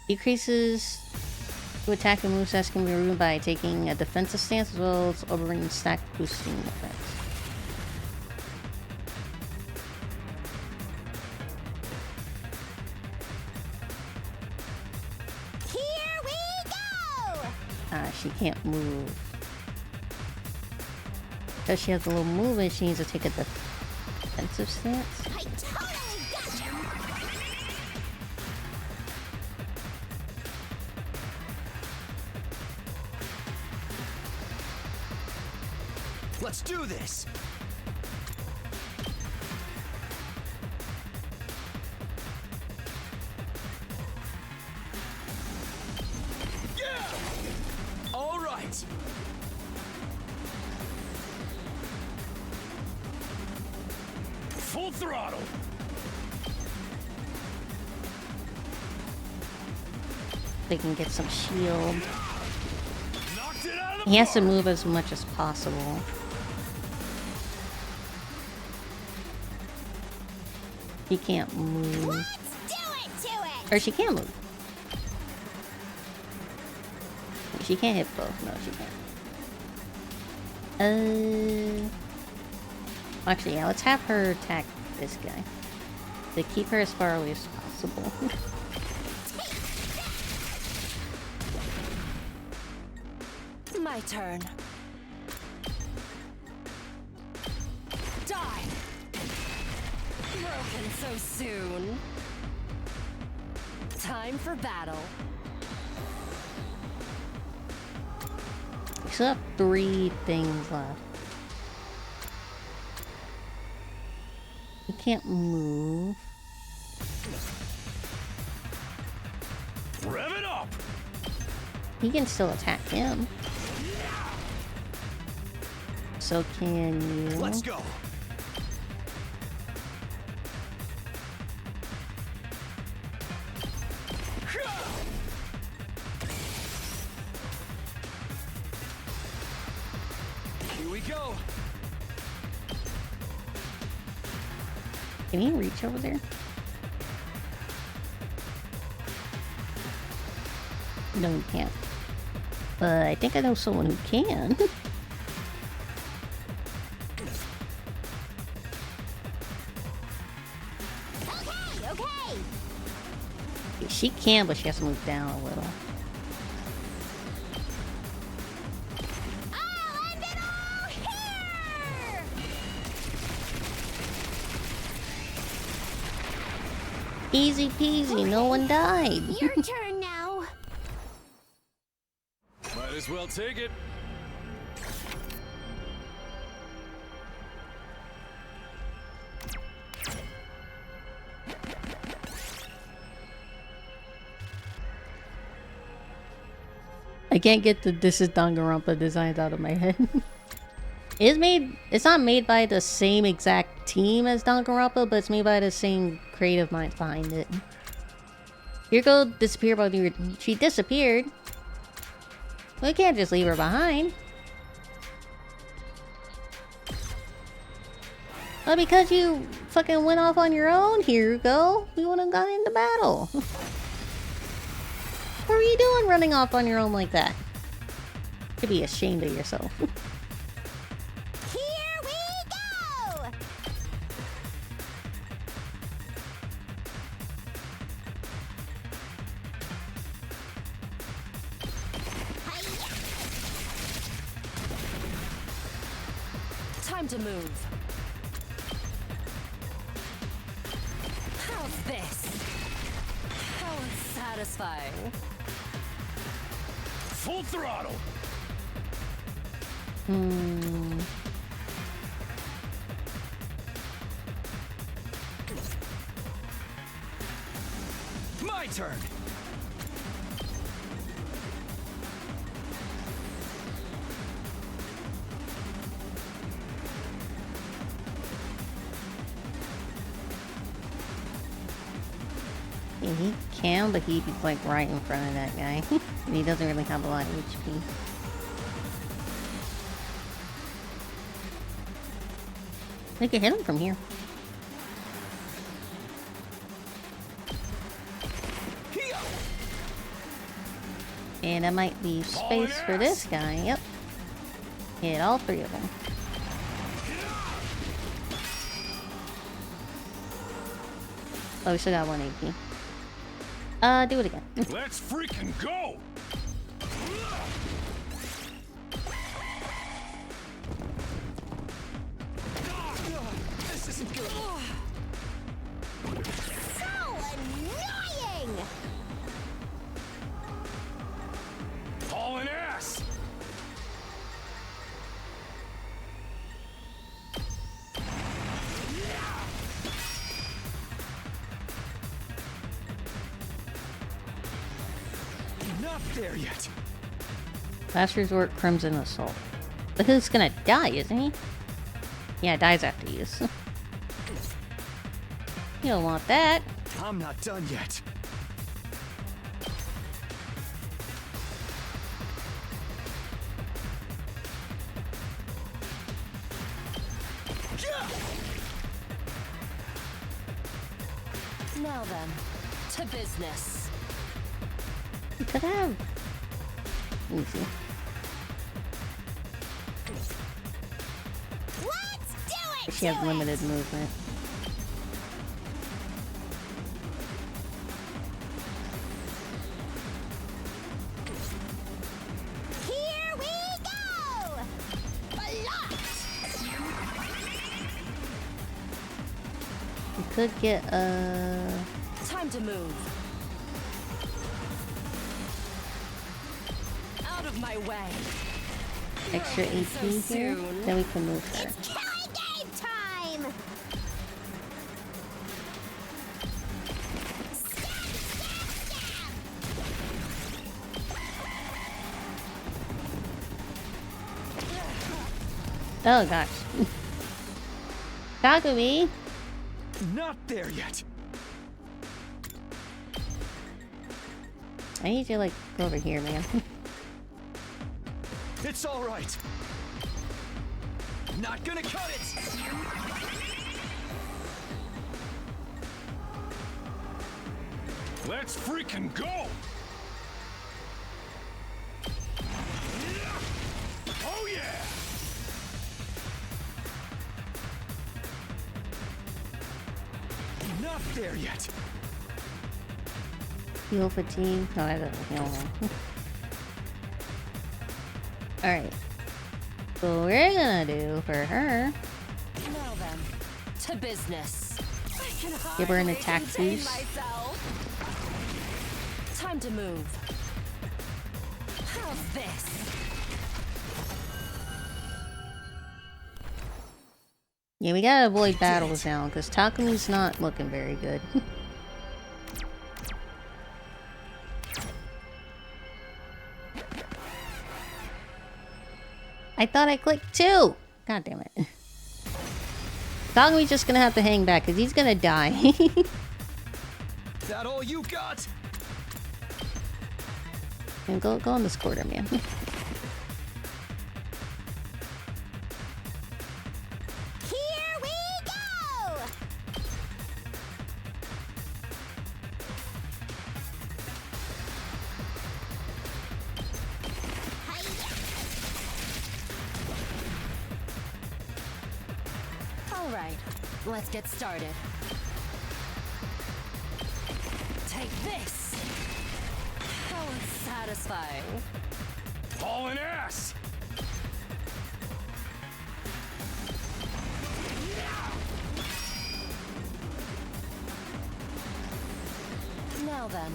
A: Decreases to attack and move stats can be removed by taking a defensive stance as well as overriding stack boosting effects.
D: Here we go!
A: She can't move. Because she has a little movement, she needs to take a defensive stance.
D: I totally got you!
C: Let's do this!
B: Yeah! All right! Full throttle!
A: They can get some shield.
B: Knocked it out of the
A: He has to
B: park.
A: move as much as possible. He can't move.
D: Let's do it to it!
A: Or she can move. She can't hit both. No, she can't. Actually, yeah, let's have her attack this guy. To keep her as far away as possible.
E: My turn. Die. Broken so soon. Time for battle.
A: We still have 3 things left. We can't move.
B: Rev it up!
A: He can still attack him. So can you?
B: Let's go! Here we go!
A: Can he reach over there? No, he can't. But I think I know someone who can.
D: Okay.
A: She can, but she has to move down a little.
D: I'll end it all here!
A: Easy peasy, no one died.
D: Your turn now.
B: Might as well take it.
A: I can't get the "this is Danganronpa" designs out of my head. It's not made by the same exact team as Danganronpa, but it's made by the same creative minds behind it. Yuriko disappeared while she disappeared. We can't just leave her behind. Well, because you fucking went off on your own, Yuriko, we would have gone into battle. What are you doing running off on your own like that? You should be ashamed of yourself.
D: Here we go!
E: Time to move. How's this? How unsatisfying.
B: Full throttle! My turn!
A: Yeah, he can, but he'd be like right in front of that guy. And he doesn't really have a lot of HP. We could hit him from here. And that might leave space for this guy. Yep. Hit all 3 of them. Oh, we still got 1 AP. Do it again.
B: Let's freaking go!
C: This isn't good.
D: So annoying!
B: Hauling ass!
C: Not there yet.
A: Last resort, Crimson Assault. But who's gonna die, isn't he? Yeah, dies after use. You don't want that.
C: I'm not done yet.
E: Now then, to business.
A: You could have. Let me see.
D: Let's do it!
A: She has
D: to
A: limited
D: it.
A: movement.
D: Here we go!
A: You could get
E: Time to move. Out of my way.
A: Extra
E: Broken
A: AP
E: so
A: here.
E: soon.
A: Then we can move her.
D: Killing game time!
A: Oh gosh. Takumi!
C: Not there yet.
A: I need you to like go over here, man.
C: It's all right. Not gonna cut it.
B: Let's freaking go! Oh yeah!
C: Not there yet.
A: Heal fatigue. No, that doesn't heal him. Alright. So what we're gonna do for her,
E: Now then, to business. I can
A: give her an
E: hardly
A: attack
E: contain
A: boost.
E: myself. Time to move. How's this?
A: Yeah, we gotta avoid battles now, because Takumi's not looking very good. I thought I clicked 2! God damn it. Takumi's just gonna have to hang back, because he's gonna die.
C: That all you got?
A: And go on this quarter, man.
D: Here we go!
E: All right, let's get started. Take this. How unsatisfying.
B: Hauling ass!
E: Now then,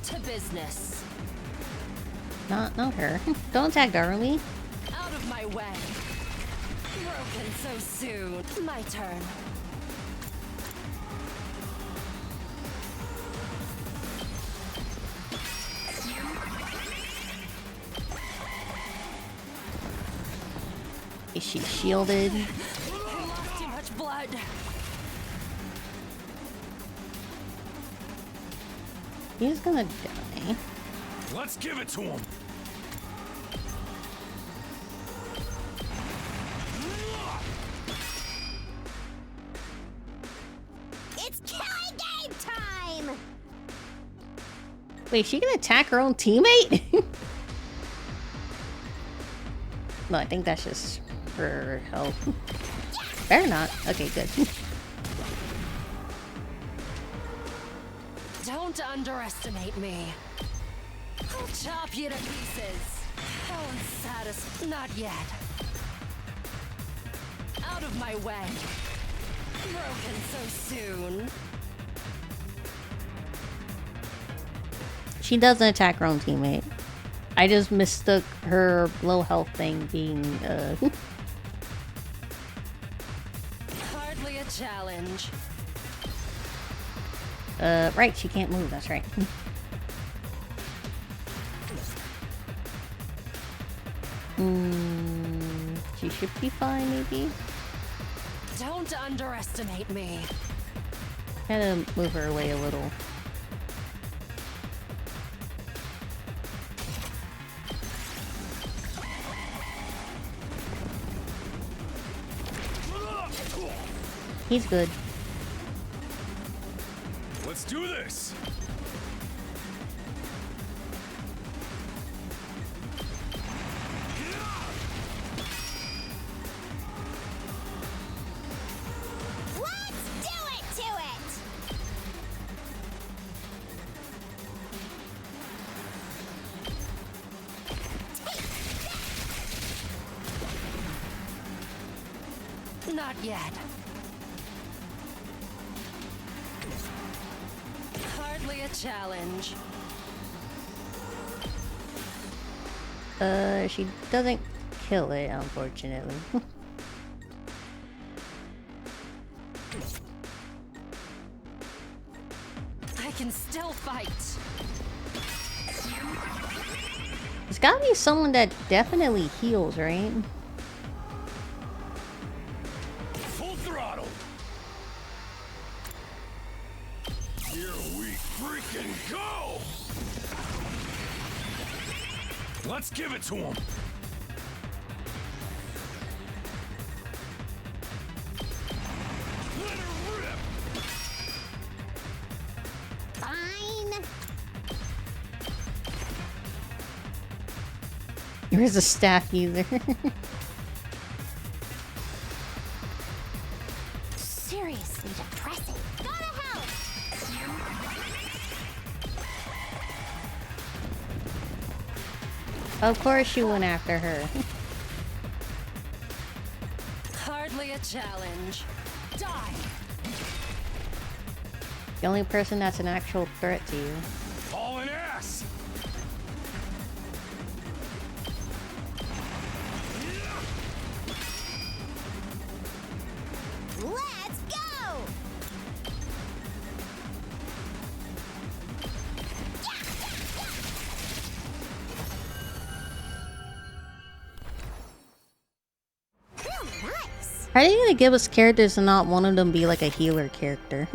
E: to business.
A: Not her. Don't attack Darumi.
E: Out of my way. Broken so soon. My turn.
A: Is she shielded?
E: I lost too much blood.
A: He's gonna die.
B: Let's give it to him!
D: It's killing game time!
A: Wait, she can attack her own teammate? No, I think that's just for health. Better not. Okay, good.
E: Don't underestimate me. I'll chop you to pieces. How unsatisfying. Not yet. Out of my way. Broken so soon.
A: She doesn't attack her own teammate. I just mistook her low health thing being,
E: Hardly a challenge.
A: right, she can't move, that's right. She should be fine, maybe?
E: Don't underestimate me.
A: Gotta move her away a little. He's good.
B: Let's do this!
D: Let's do it to it!
E: Not yet. Hardly a challenge.
A: She doesn't kill it, unfortunately.
E: I can still fight.
A: There's gotta be someone that definitely heals, right?
B: Full throttle. Here we freaking go! Let's give it to him. Let her rip.
D: Fine.
A: Here's a staff user.
D: Seriously depressing. Gotta help!
A: Of course you went after her.
E: Hardly a challenge. Die.
A: The only person that's an actual threat to you.
B: Hauling ass.
D: Let's go! Nice!
A: How are you gonna give us characters and not one of them be like a healer character?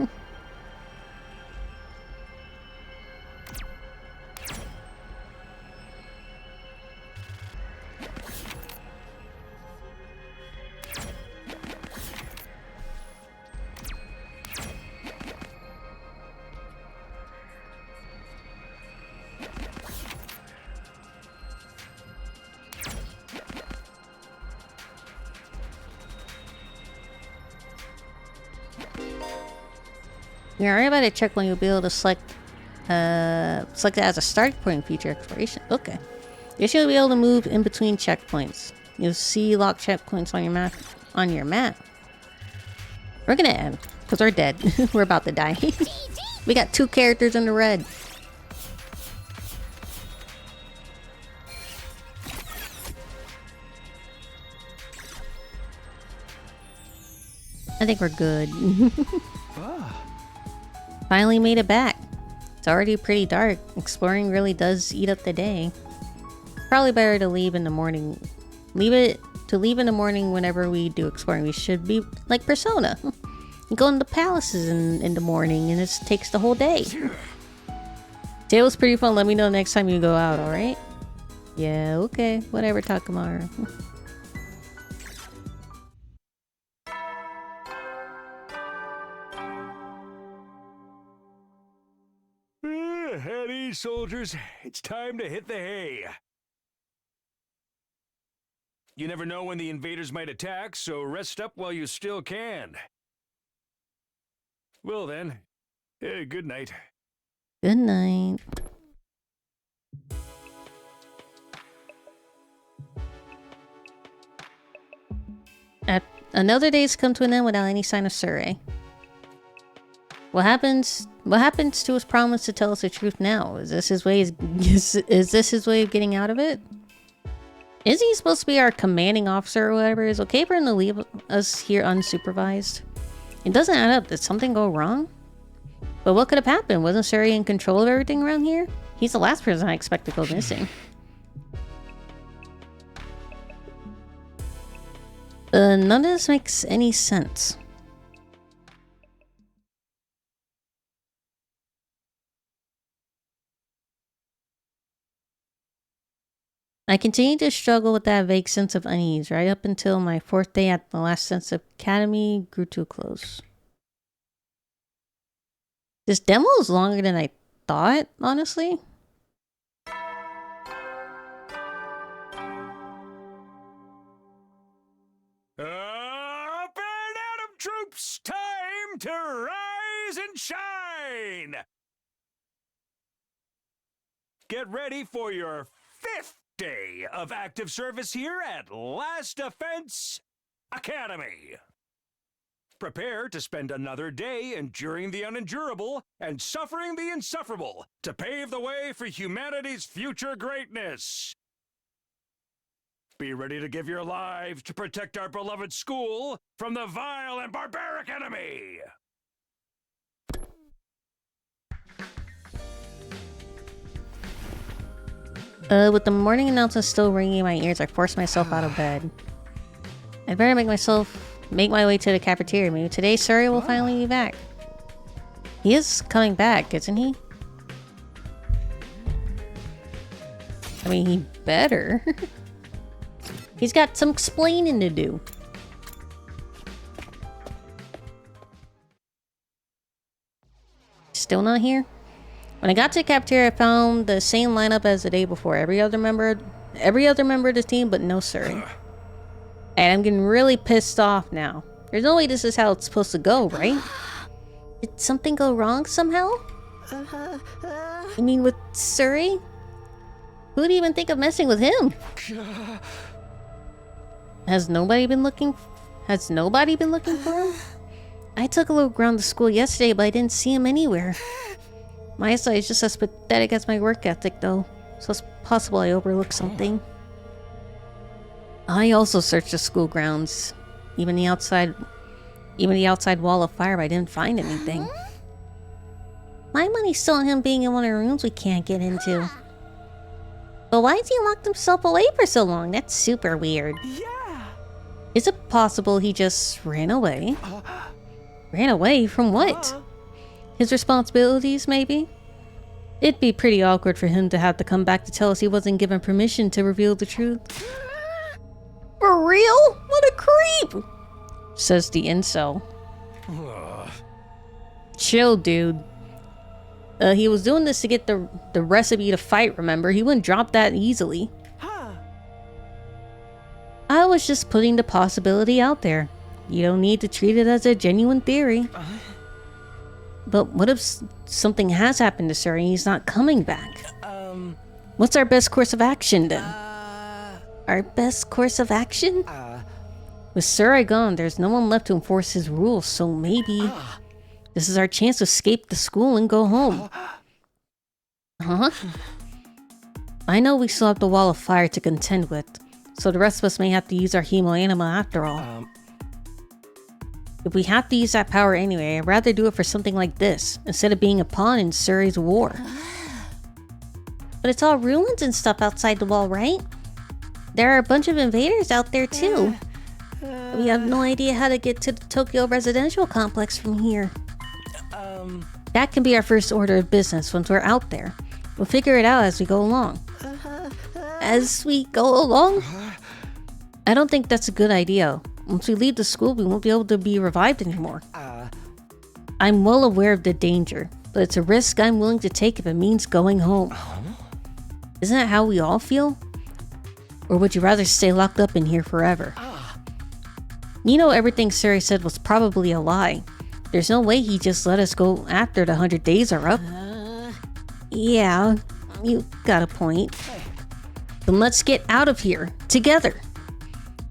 A: You're already about to check when you'll be able to select it as a start point feature exploration. Okay. You should be able to move in between checkpoints. You'll see locked checkpoints on your map. We're gonna end, because we're dead. We're about to die. We got 2 characters in the red. I think we're good. Finally made it back. It's already pretty dark. Exploring really does eat up the day. Probably better to leave in the morning. Leave in the morning whenever we do exploring. We should be like Persona. Go into palaces in the morning and it takes the whole day. Today was pretty fun. Let me know next time you go out, alright? Yeah, okay. Whatever, Takamaru.
B: At ease, soldiers. It's time to hit the hay. You never know when the invaders might attack, so rest up while you still can. Well then, good night.
A: Good night. Another day's come to an end without any sign of Surrey. What happens to his promise to tell us the truth now? Is this his way is this his way of getting out of it? Is he supposed to be our commanding officer or whatever? Is it okay for him to leave us here unsupervised? It doesn't add up. Did something go wrong? But what could have happened? Wasn't Surrey in control of everything around here? He's the last person I expect to go missing. None of this makes any sense. I continued to struggle with that vague sense of unease right up until my 4th day at the last sense of academy grew too close. This demo is longer than I thought, honestly.
B: Up and at 'em, troops! Time to rise and shine! Get ready for your 5th day of active service here at Last Defense Academy. Prepare to spend another day enduring the unendurable and suffering the insufferable to pave the way for humanity's future greatness. Be ready to give your lives to protect our beloved school from the vile and barbaric enemy!
A: With the morning announcement still ringing in my ears, I forced myself out of bed. I'd better make my way to the cafeteria. Maybe today Surrey will finally be back. He is coming back, isn't he? I mean, he better. He's got some explaining to do. Still not here? When I got to the cafeteria, I found the same lineup as the day before. Every other member of the team, but no Surrey. And I'm getting really pissed off now. There's no way this is how it's supposed to go, right? Did something go wrong somehow? You mean with Surrey? Who'd even think of messing with him? Has nobody been looking for him? I took a look around the school yesterday, but I didn't see him anywhere. My eyesight is just as pathetic as my work ethic, though, so it's possible I overlooked something. I also searched the school grounds, even the outside wall of fire, but I didn't find anything. My money's still on him being in one of the rooms we can't get into. But why has he locked himself away for so long? That's super weird.
C: Yeah.
A: Is it possible he just ran away? Ran away from what? His responsibilities, maybe? It'd be pretty awkward for him to have to come back to tell us he wasn't given permission to reveal the truth. For real? What a creep! Says the incel. Chill, dude. He was doing this to get the recipe to fight, remember? He wouldn't drop that easily. I was just putting the possibility out there. You don't need to treat it as a genuine theory. But what if something has happened to Surrey and he's not coming back? What's our best course of action then? Our best course of action? With Surrey gone, there's no one left to enforce his rules, so maybe this is our chance to escape the school and go home. Huh? I know we still have the wall of fire to contend with, so the rest of us may have to use our hemo anima after all. If we have to use that power anyway, I'd rather do it for something like this, instead of being a pawn in Surrey's war. But it's all ruins and stuff outside the wall, right? There are a bunch of invaders out there too. We have no idea how to get to the Tokyo residential complex from here. That can be our first order of business once we're out there. We'll figure it out as we go along. As we go along? I don't think that's a good idea. Once we leave the school, we won't be able to be revived anymore. I'm well aware of the danger, but it's a risk I'm willing to take if it means going home. Isn't that how we all feel? Or would you rather stay locked up in here forever? You know, everything Surrey said was probably a lie. There's no way he just let us go after the 100 days are up. Yeah, you got a point. Then let's get out of here, together.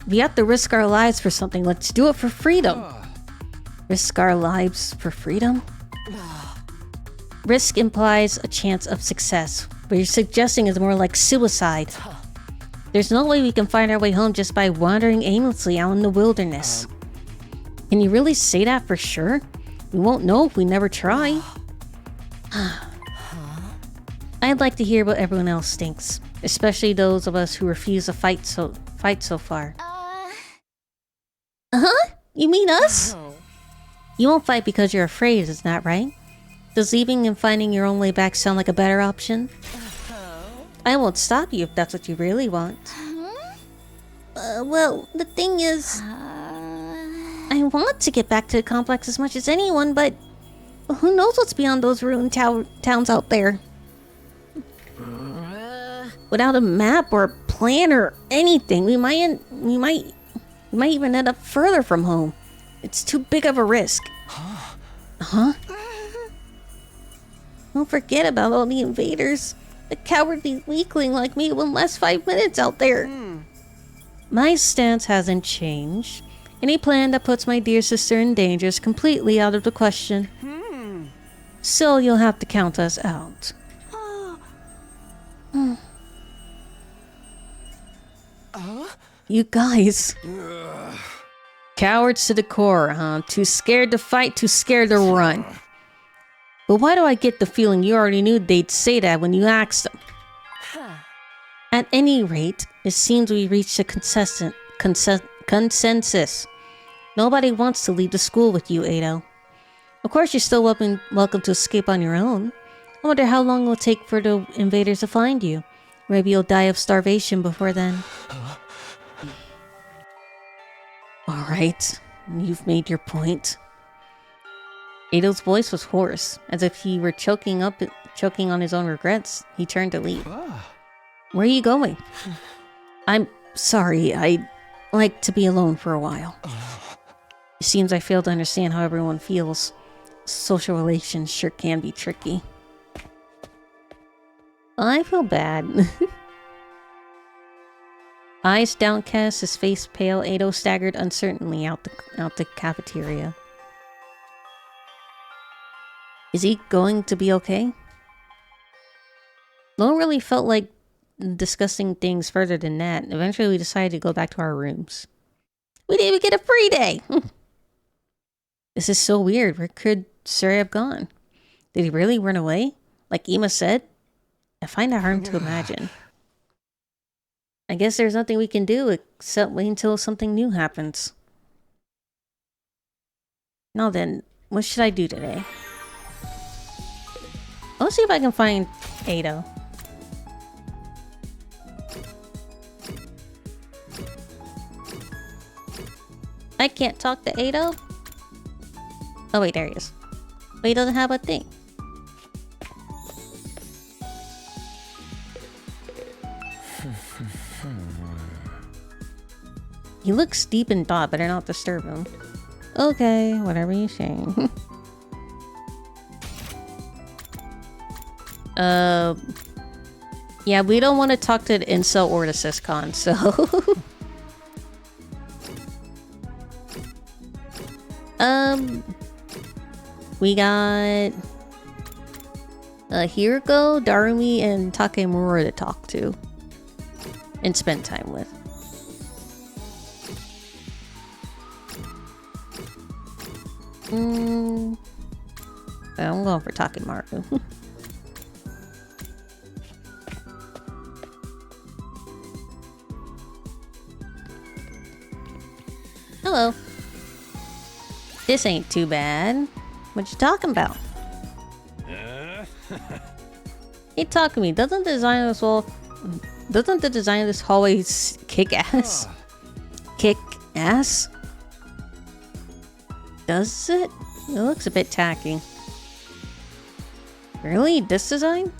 A: We have to risk our lives for something. Let's do it for freedom. Risk our lives for freedom? Risk implies a chance of success. What you're suggesting is more like suicide. There's no way we can find our way home just by wandering aimlessly out in the wilderness. Can you really say that for sure? We won't know if we never try. I'd like to hear what everyone else thinks, especially those of us who refuse to fight so far. You mean us? You won't fight because you're afraid, isn't that right? Does leaving and finding your own way back sound like a better option? I won't stop you if that's what you really want. Well, the thing is, I want to get back to the complex as much as anyone, but who knows what's beyond those ruined towns out there? Without a map or a plan or anything, we might even end up further from home. It's too big of a risk. Huh? Don't forget about all the invaders. A cowardly weakling like me wouldn't last 5 minutes out there. My stance hasn't changed. Any plan that puts my dear sister in danger is completely out of the question. So you'll have to count us out. You guys. Cowards to the core, huh? Too scared to fight, too scared to run. But why do I get the feeling you already knew they'd say that when you asked them? At any rate, it seems we reached a consensus. Nobody wants to leave the school with you, Ado. Of course, you're still welcome to escape on your own. I wonder how long it will take for the invaders to find you. Maybe you'll die of starvation before then. Alright, you've made your point. Ado's voice was hoarse, as if he were choking on his own regrets. He turned to leave. Where are you going? I'm sorry, I'd like to be alone for a while. It seems I fail to understand how everyone feels. Social relations sure can be tricky. I feel bad. Eyes downcast, his face pale, Ado staggered uncertainly out the cafeteria. Is he going to be okay? No one really felt like discussing things further than that. Eventually we decided to go back to our rooms. We didn't even get a free day! This is so weird. Where could Suri have gone? Did he really run away? Like Ima said? I find that hard to imagine. I guess there's nothing we can do except wait until something new happens. Now then, what should I do today? Let's see if I can find Ado. I can't talk to Ado? Oh wait, there he is. But he doesn't have a thing. He looks deep in thought, better not disturb him. Okay, whatever you say. Yeah, we don't want to talk to the incel or the syscon, so... We got... Hiriko, Darumi, and Takemura to talk to. And spend time with. I'm going for Takemaru. Hello. This ain't too bad. What you talking about? Hey, talk to me. Doesn't the design of this hallway kick ass? Kick ass? Does it? It looks a bit tacky. Really? This design?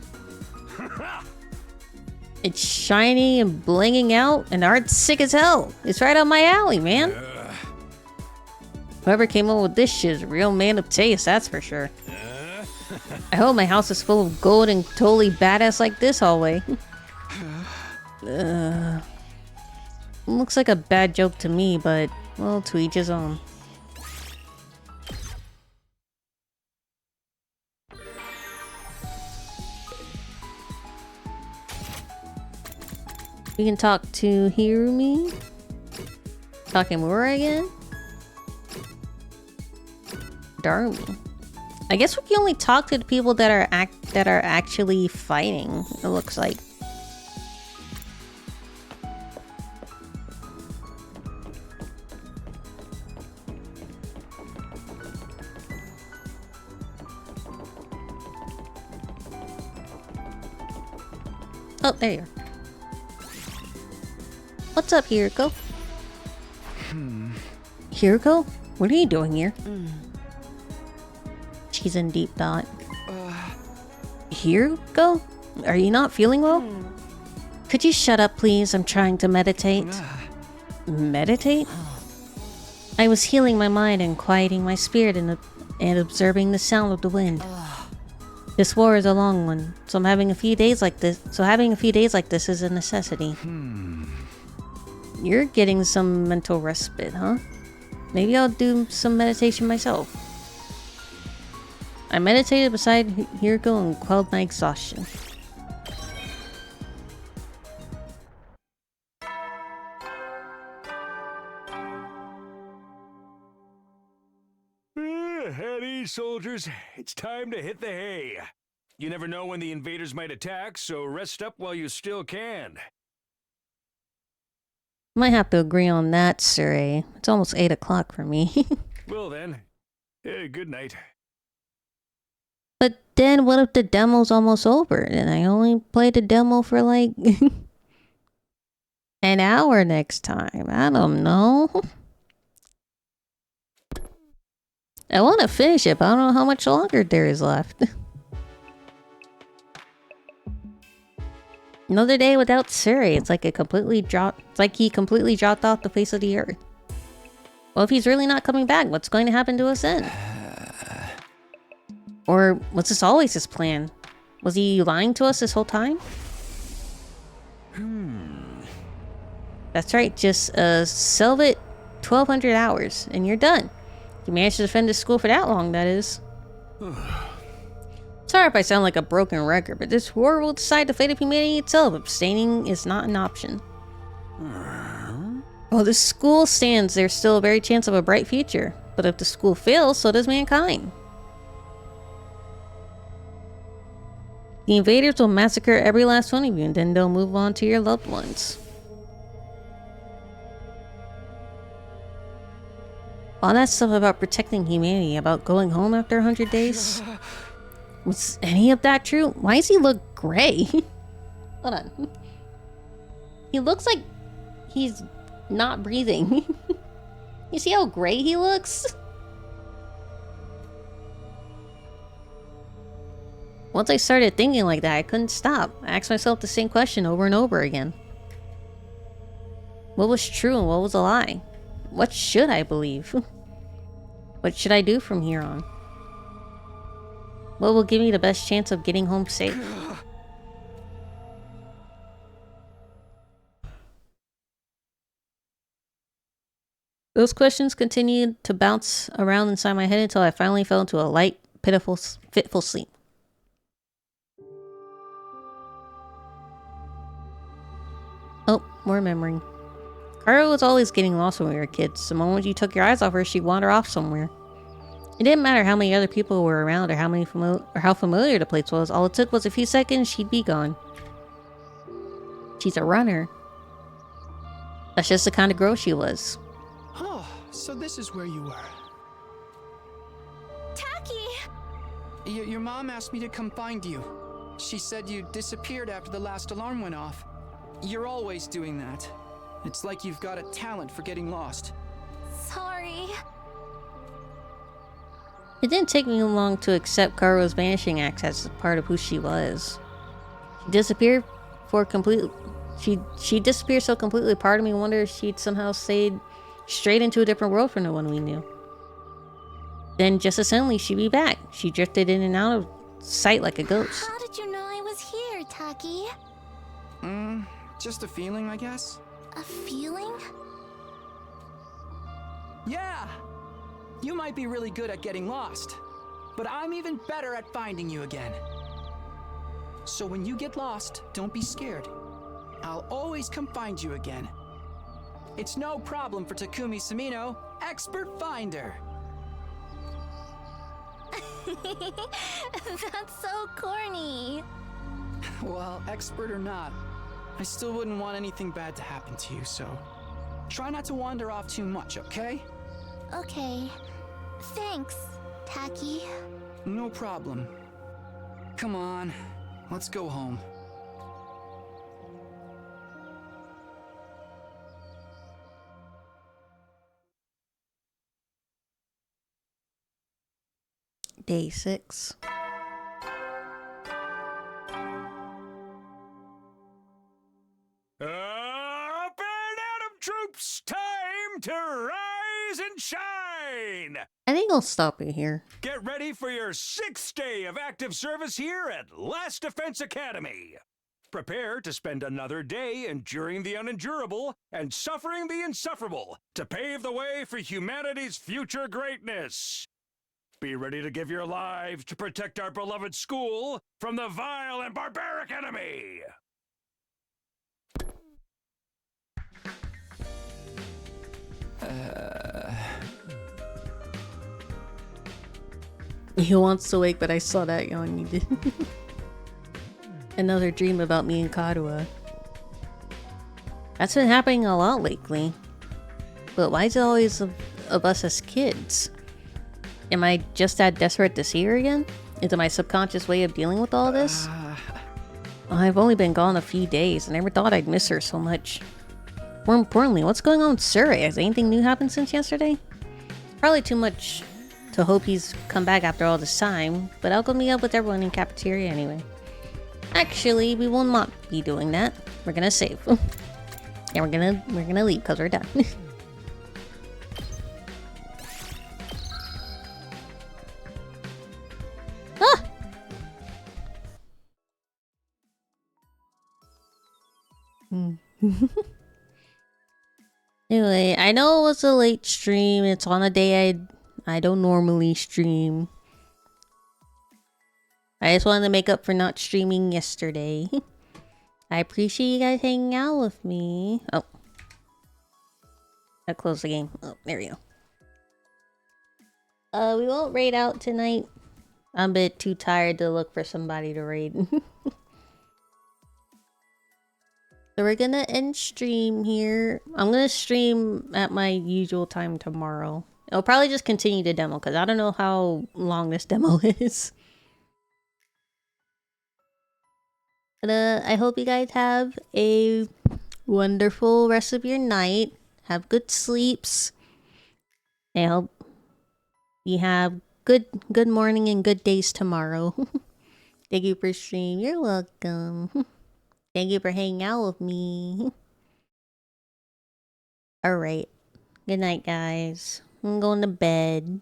A: It's shiny and blinging out, and the art's sick as hell. It's right up my alley, man. Whoever came up with this shit is a real man of taste, that's for sure. I hope my house is full of gold and totally badass like this hallway. Looks like a bad joke to me, but, well, to each his own. We can talk to Hirumi. Takemura again. Darumi. I guess we can only talk to the people that are actually fighting. It looks like. Oh, there you are. What's up, Hiriko? Hiriko? What are you doing here? She's in deep thought. Hiriko? Are you not feeling well? Could you shut up, please? I'm trying to meditate. Meditate? I was healing my mind and quieting my spirit and observing the sound of the wind. This war is a long one, so having a few days like this is a necessity. You're getting some mental respite, huh? Maybe I'll do some meditation myself. I meditated beside Hiriko and quelled my exhaustion.
B: soldiers, it's time to hit the hay. You never know when the invaders might attack, so rest up while you still can.
A: Might have to agree on that, Sir. It's almost 8 o'clock for me.
B: Well then, good night.
A: But then what if the demo's almost over and I only played the demo for like an hour next time? I don't know. I want to finish it, but I don't know how much longer there is left. Another day without Suri. It's like he completely dropped off the face of the earth. Well, if he's really not coming back, what's going to happen to us then? Or was this always his plan? Was he lying to us this whole time? That's right, just sell it 1,200 hours and you're done. You managed to defend the school for that long, that is. Sorry if I sound like a broken record, but this war will decide the fate of humanity itself. Abstaining is not an option. While the school stands, there's still a very chance of a bright future. But if the school fails, so does mankind. The invaders will massacre every last one of you, and then they'll move on to your loved ones. All that stuff about protecting humanity, about going home after 100 days... Was any of that true? Why does he look gray? Hold on. He looks like he's not breathing. You see how gray he looks? Once I started thinking like that, I couldn't stop. I asked myself the same question over and over again. What was true and what was a lie? What should I believe? What should I do from here on? What will give me the best chance of getting home safe? Those questions continued to bounce around inside my head until I finally fell into a light, pitiful, fitful sleep. Oh, more remembering. Kara was always getting lost when we were kids. The moment you took your eyes off her, she'd wander off somewhere. It didn't matter how many other people were around or how familiar the place was. All it took was a few seconds, she'd be gone. She's a runner. That's just the kind of girl she was.
C: Oh, so this is where you were.
D: Taki!
C: Your mom asked me to come find you. She said you disappeared after the last alarm went off. You're always doing that. It's like you've got a talent for getting lost.
D: Sorry.
A: It didn't take me long to accept Karo's vanishing act as a part of who she was. She disappeared She disappeared so completely, part of me wondered if she'd somehow stayed straight into a different world from the one we knew. Then just as suddenly she'd be back. She drifted in and out of sight like a ghost.
D: How did you know I was here, Taki?
C: Just a feeling, I guess.
D: A feeling?
C: Yeah! You might be really good at getting lost, but I'm even better at finding you again. So when you get lost, don't be scared. I'll always come find you again. It's no problem for Takumi Samino, expert finder.
D: That's so corny.
C: Well, expert or not, I still wouldn't want anything bad to happen to you, so try not to wander off too much, okay?
D: Okay. Thanks, Taki.
C: No problem. Come on, let's go home.
A: Day 6.
B: Up and Atom troops, time to rise and shine!
A: I think I'll stop it here.
B: Get ready for your 6th day of active service here at Last Defense Academy. Prepare to spend another day enduring the unendurable and suffering the insufferable to pave the way for humanity's future greatness. Be ready to give your lives to protect our beloved school from the vile and barbaric enemy.
A: He wants to wake, but I saw that yawn you did. Another dream about me and Kadua. That's been happening a lot lately. But why is it always of us as kids? Am I just that desperate to see her again? Is it my subconscious way of dealing with all this? I've only been gone a few days. I never thought I'd miss her so much. More importantly, what's going on with Surrey? Has anything new happened since yesterday? Probably too much to hope he's come back after all this time, but I'll go meet up with everyone in cafeteria anyway. Actually, we will not be doing that. We're gonna save. And we're gonna leave because we're done. Ah! Anyway, I know it was a late stream. It's on a day I don't normally stream. I just wanted to make up for not streaming yesterday. I appreciate you guys hanging out with me. Oh. I closed the game. Oh, there we go. We won't raid out tonight. I'm a bit too tired to look for somebody to raid. So we're gonna end stream here. I'm gonna stream at my usual time tomorrow. I'll probably just continue the demo because I don't know how long this demo is. But I hope you guys have a wonderful rest of your night. Have good sleeps. I hope you have good morning and good days tomorrow. Thank you for streaming. You're welcome. Thank you for hanging out with me. Alright. Good night, guys. I'm going to bed.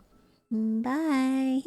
A: Bye.